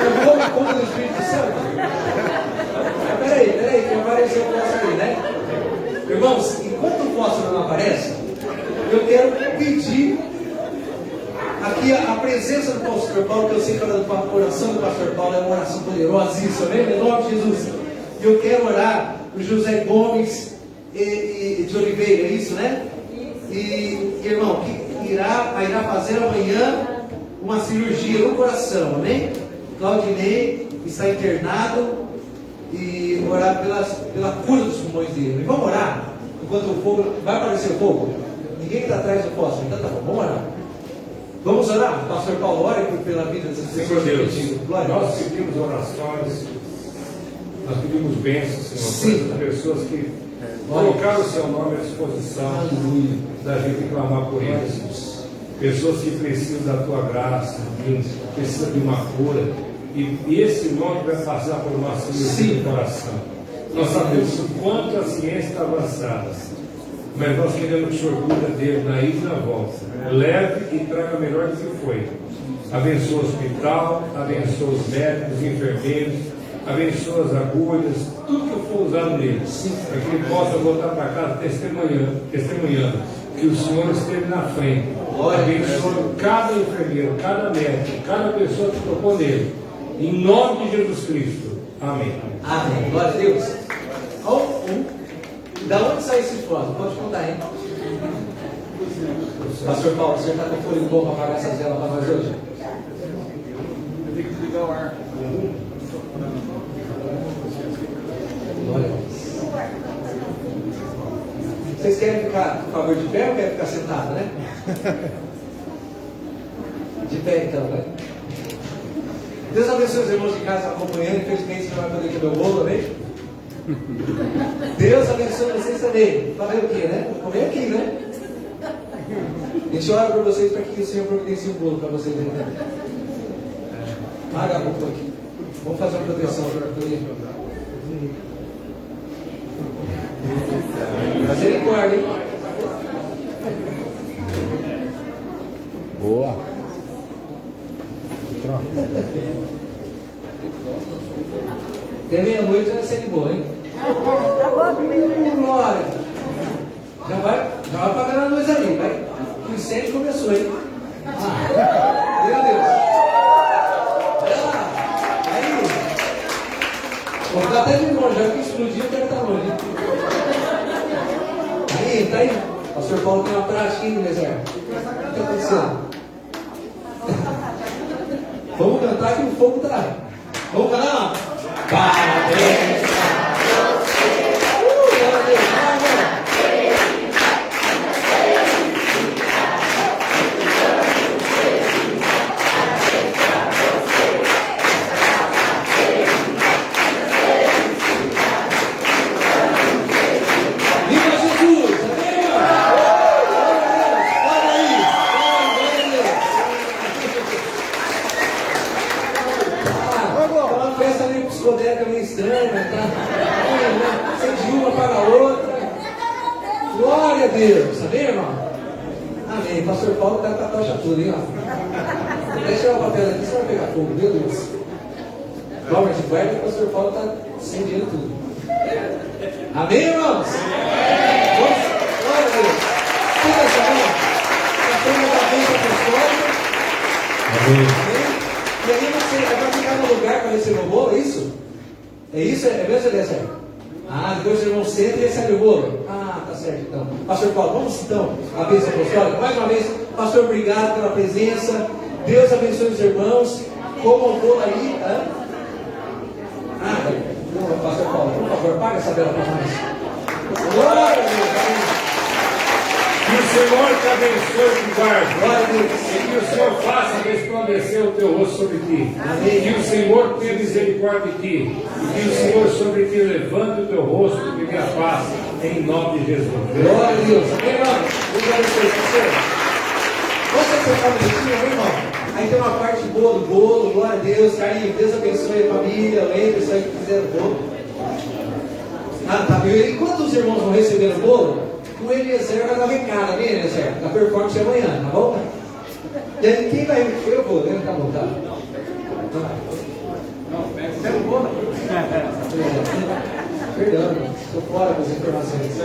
Eu vou conta do Espírito Santo. Peraí, que apareceu o fósforo aí, né? Irmãos, enquanto o fósforo não aparece, eu quero pedir aqui a presença do pastor Paulo, que eu sei que a oração do pastor Paulo é uma oração poderosíssima, né? Em nome de Jesus. E eu quero orar o José Gomes de Oliveira, é isso, né? E irmão, que irá fazer amanhã uma cirurgia no coração, amém? Claudinei está internado e orar pela cura dos pulmões dele. E vamos orar enquanto o fogo, vai aparecer o fogo? Ninguém está atrás do fósforo, então tá bom, vamos orar. Vamos orar? Pastor Paulo, ore pela vida dessas pessoas. Senhor Deus, nós pedimos orações, nós pedimos bênçãos, Senhor, para as pessoas que colocaram o seu nome à disposição da gente clamar por eles. Pessoas que precisam da tua graça, precisam de uma cura, e esse nome vai passar por uma cirurgia do coração. Nós sabemos o quanto a ciência está avançada, mas nós queremos que o Senhor cuida dele na ida e na volta. Leve e traga melhor do que foi. Abençoa o hospital, abençoa os médicos, os enfermeiros, abençoa as agulhas, tudo que for usado nele, para que ele possa voltar para casa testemunhando que o Senhor esteve na frente. Abençoa cada enfermeiro, cada médico, cada pessoa que tocou nele. Em nome de Jesus Cristo. Amém. Amém. Glória a Deus. Da onde sai esse fósforo? Pode contar, hein? Pastor Paulo, você está com fôlego bom para apagar essas velas para nós hoje? Eu tenho que ligar o ar. Glória a Deus. Vocês querem ficar, por favor, de pé ou querem ficar sentado, né? De pé então, né? Deus abençoe os irmãos de casa acompanhando. Infelizmente você não vai poder comer o bolo, amém? Deus abençoe vocês também. Falei o quê, né? Vou comer aqui, né? A gente ora por vocês para que o Senhor providencie um bolo para vocês, né? Paga um pouco aqui. Vamos fazer uma proteção para ele. Misericórdia, hein? Boa. Até meia-noite vai ser de boa, hein? Glória! Já vai pagando a luz aí, vai. O incêndio começou, hein? Meu Deus! Olha lá! Aí! Vou ficar até de longe, já que explodiu, deve estar longe. Aí, tá aí. O pastor Paulo tem uma prática ainda, deserto. O que está acontecendo? Vamos cantar que o fogo está. Vamos cantar? Parabéns para você. Glória a Deus. Viva Jesus! Amém, olha aí! Uma festa meio psicodélica, meio estranha, tá? Acende uma, apaga a outra. Glória a Deus, amém, irmão? Amém. Pastor Paulo está com a tocha toda, hein, ó. Deixa eu tirar o papel aqui, você vai pegar fogo, meu Deus. Robert, guarda que o pastor Paulo está incendiando tudo. Amém, irmãos? Vamos? Glória a Deus. Pega essa mão. Pastor, uma bênção apostólica. Amém. E aí você vai ficar no lugar para receber o bolo, é isso? É isso? É mesmo, Eliezer? Ah, depois os irmãos sentam e recebem o bolo. Ah, tá certo então. Pastor Paulo, vamos então a bênção apostólica. Mais uma vez, pastor, obrigado pela presença. Deus abençoe os irmãos. Como o bolo aí, tá? Pastor Paulo, por favor, paga essa vela para nós. Glória a Deus. Que o Senhor te abençoe e te guarde. Glória a Deus. E que o Senhor faça resplandecer o teu rosto sobre ti. Amém. Que o Senhor tenha misericórdia de ti. E que o Senhor sobre ti levante o teu rosto e te a paz. Em nome de Jesus. Glória a Deus. Amém, irmão? Deus abençoe você. Vamos sentar um minutinho, amém, irmão? Aí tem uma parte boa do bolo. Glória a Deus. Carinho, Deus abençoe a família. Lembre-se aí que fizeram o bolo. Ah, tá. E enquanto os irmãos vão receber o bolo, o Eliezer vai dar recado, né, Eliezer? Da performance amanhã, tá bom? E aí, quem vai? Eu vou, né? Tá bom, tá. Não, pega o bolo. Perdão, estou fora das informações.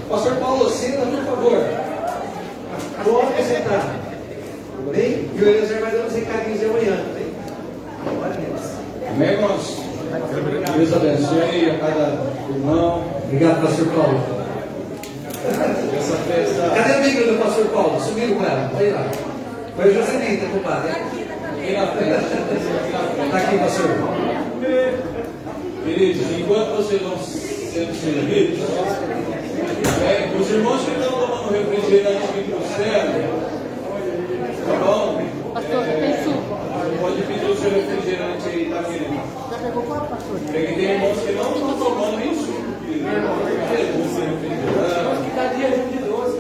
Pastor Paulo, senta, por favor. Pode sentar. Bem? E o Eliezer vai dar uns recadinhos de amanhã. Bora neles. Amém, irmãos? Deus abençoe a cada irmão. Obrigado, Pastor Paulo. Essa festa. Cadê a amiga do Pastor Paulo? Sumiram com ela. Olha lá. Foi o Joselita, compadre. Aqui na frente. Está aqui, pastor. Queridos, enquanto vocês vão sendo servidos, os irmãos que estão tomando refrigerante aqui para o céu, tá bom? Pode pedir o seu refrigerante aí, tá, querido? Já pegou qual, pastor? Porque tem irmãos que não estão tomando nem suco.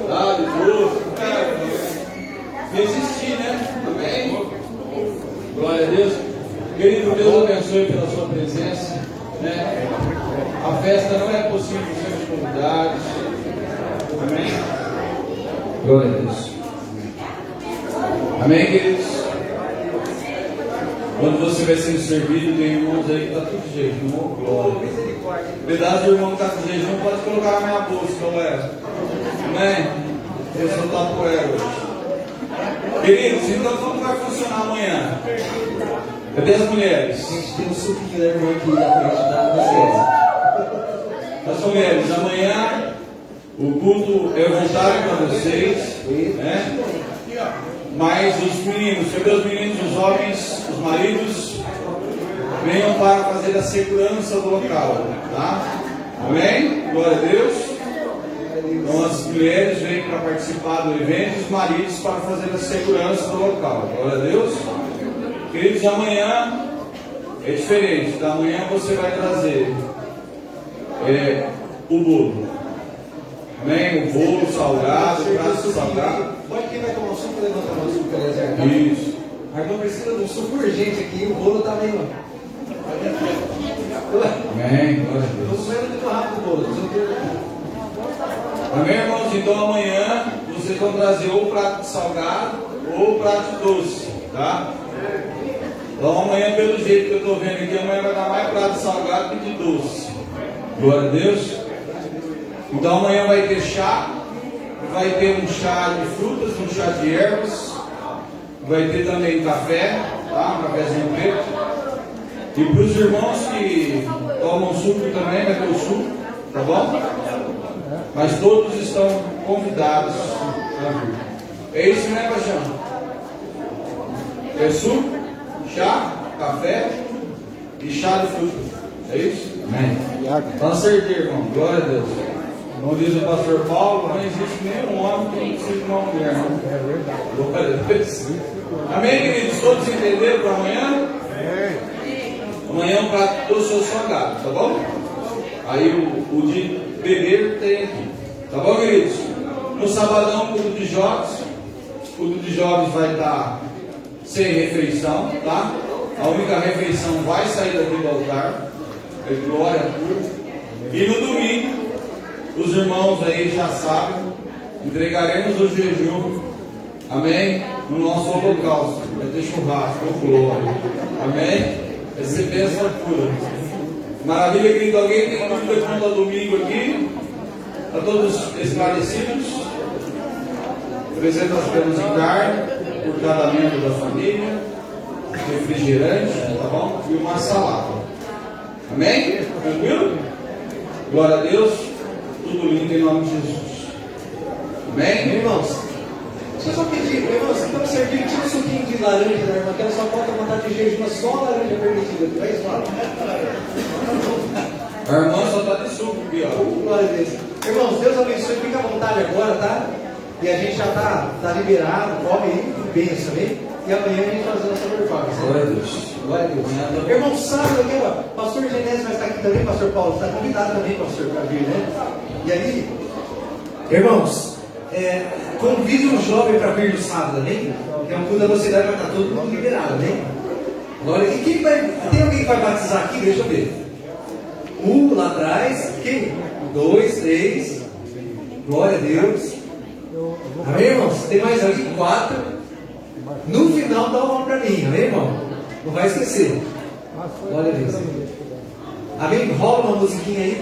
Ah, de doce, cara. Resistir, né? Amém? Glória a Deus. Querido, Deus abençoe pela sua presença. Né? A festa não é possível sem os convidados. Amém? Glória a Deus. Amém, queridos? Quando você vai sendo servido, tem irmãos aí que está tudo de jejum. Glória. Pedaço do irmão que está com jejum pode colocar na minha bolsa, que eu levo. Amém? Eu sou tapoeiro hoje. Queridos, então como vai funcionar amanhã? Cadê as mulheres? A gente tem um suquinho da irmã aqui na frente da vocês. As mulheres, amanhã o culto é voluntário para vocês, né? Mas os meninos, cadê os meninos, os homens, os maridos, venham para fazer a segurança do local, tá? Amém? Glória a Deus. Então as mulheres vêm para participar do evento e os maridos para fazer a segurança do local. Glória a Deus. Queridos, amanhã é diferente, tá? Amanhã você vai trazer o bolo. Amém? O bolo salgado, o prato salgado. Pode quem vai tomar um suco, levanta a mão do suco, Eliezer. Isso. A irmã precisa de um suco urgente aqui, o bolo tá meio. Amém? Glória a Deus. Vamos ver muito rápido o bolo. Amém, irmãos? Então amanhã vocês vão trazer ou o prato de salgado ou o prato de doce, tá? Então amanhã, pelo jeito que eu estou vendo aqui, amanhã vai dar mais prato de salgado que de doce. Glória a Deus. Então amanhã vai ter chá, vai ter um chá de frutas, um chá de ervas, vai ter também café, tá? Um cafezinho preto. E para os irmãos que tomam suco também, vai ter o suco, tá bom? Mas todos estão convidados a vir. É isso, né, paixão? É suco, chá, café e chá de fruta. É isso? Amém. Para servir, irmão. Glória a Deus. Como diz o pastor Paulo, não existe nenhum homem que não precisa de uma mulher. Não? É verdade. Glória a Deus. Amém, queridos? Todos entenderam para amanhã? Amanhã é um prato do seu salgado, tá bom? Aí o de beber tem aqui. Tá bom, queridos? No sabadão, culto de jovens. O culto de jovens vai estar sem refeição, tá? A única refeição vai sair daqui do altar. É glória a Deus. E no domingo, os irmãos aí já sabem, entregaremos o jejum, amém? No nosso holocausto. Vai ter churrasco, glória. Amém? Vai ser bênção pura. Maravilha, querido. Alguém tem dúvida quanto ao domingo aqui? Está todos esclarecidos? 300 gramas de carne por cada membro da família, refrigerante, tá bom? E uma salada. Amém? Tranquilo? Glória a Deus. Tudo lindo em nome de Jesus. Amém? Irmãos, deixa eu só pedir, irmãos, estamos servindo, tira um suquinho de laranja da irmã, que ela só falta vontade de jejum, só a laranja permitida. Vai isso lá. A irmã só está de suco aqui, ó. Glória a Deus. Irmãos, Deus abençoe, fica à vontade agora, tá? E a gente já tá liberado, come aí, benção, amém? E amanhã a gente faz a nossa performance. Glória a Deus. Glória a Deus. Irmão, sábado aqui, ó, pastor Genésio vai estar aqui também, pastor Paulo, está convidado também, pastor, para vir, né? E aí, irmãos, convide um jovem para vir no sábado, amém? Que é um culto da mocidade, vai estar todo mundo liberado, amém? Glória. E quem vai, tem alguém que vai batizar aqui? Deixa eu ver. Lá atrás. Quem? 2, 3. Glória a Deus. Amém, irmãos? Tem mais aqui? 4. No final dá uma para mim, amém, irmão? Não vai esquecer. Glória a Deus. Amém? Rola uma musiquinha aí.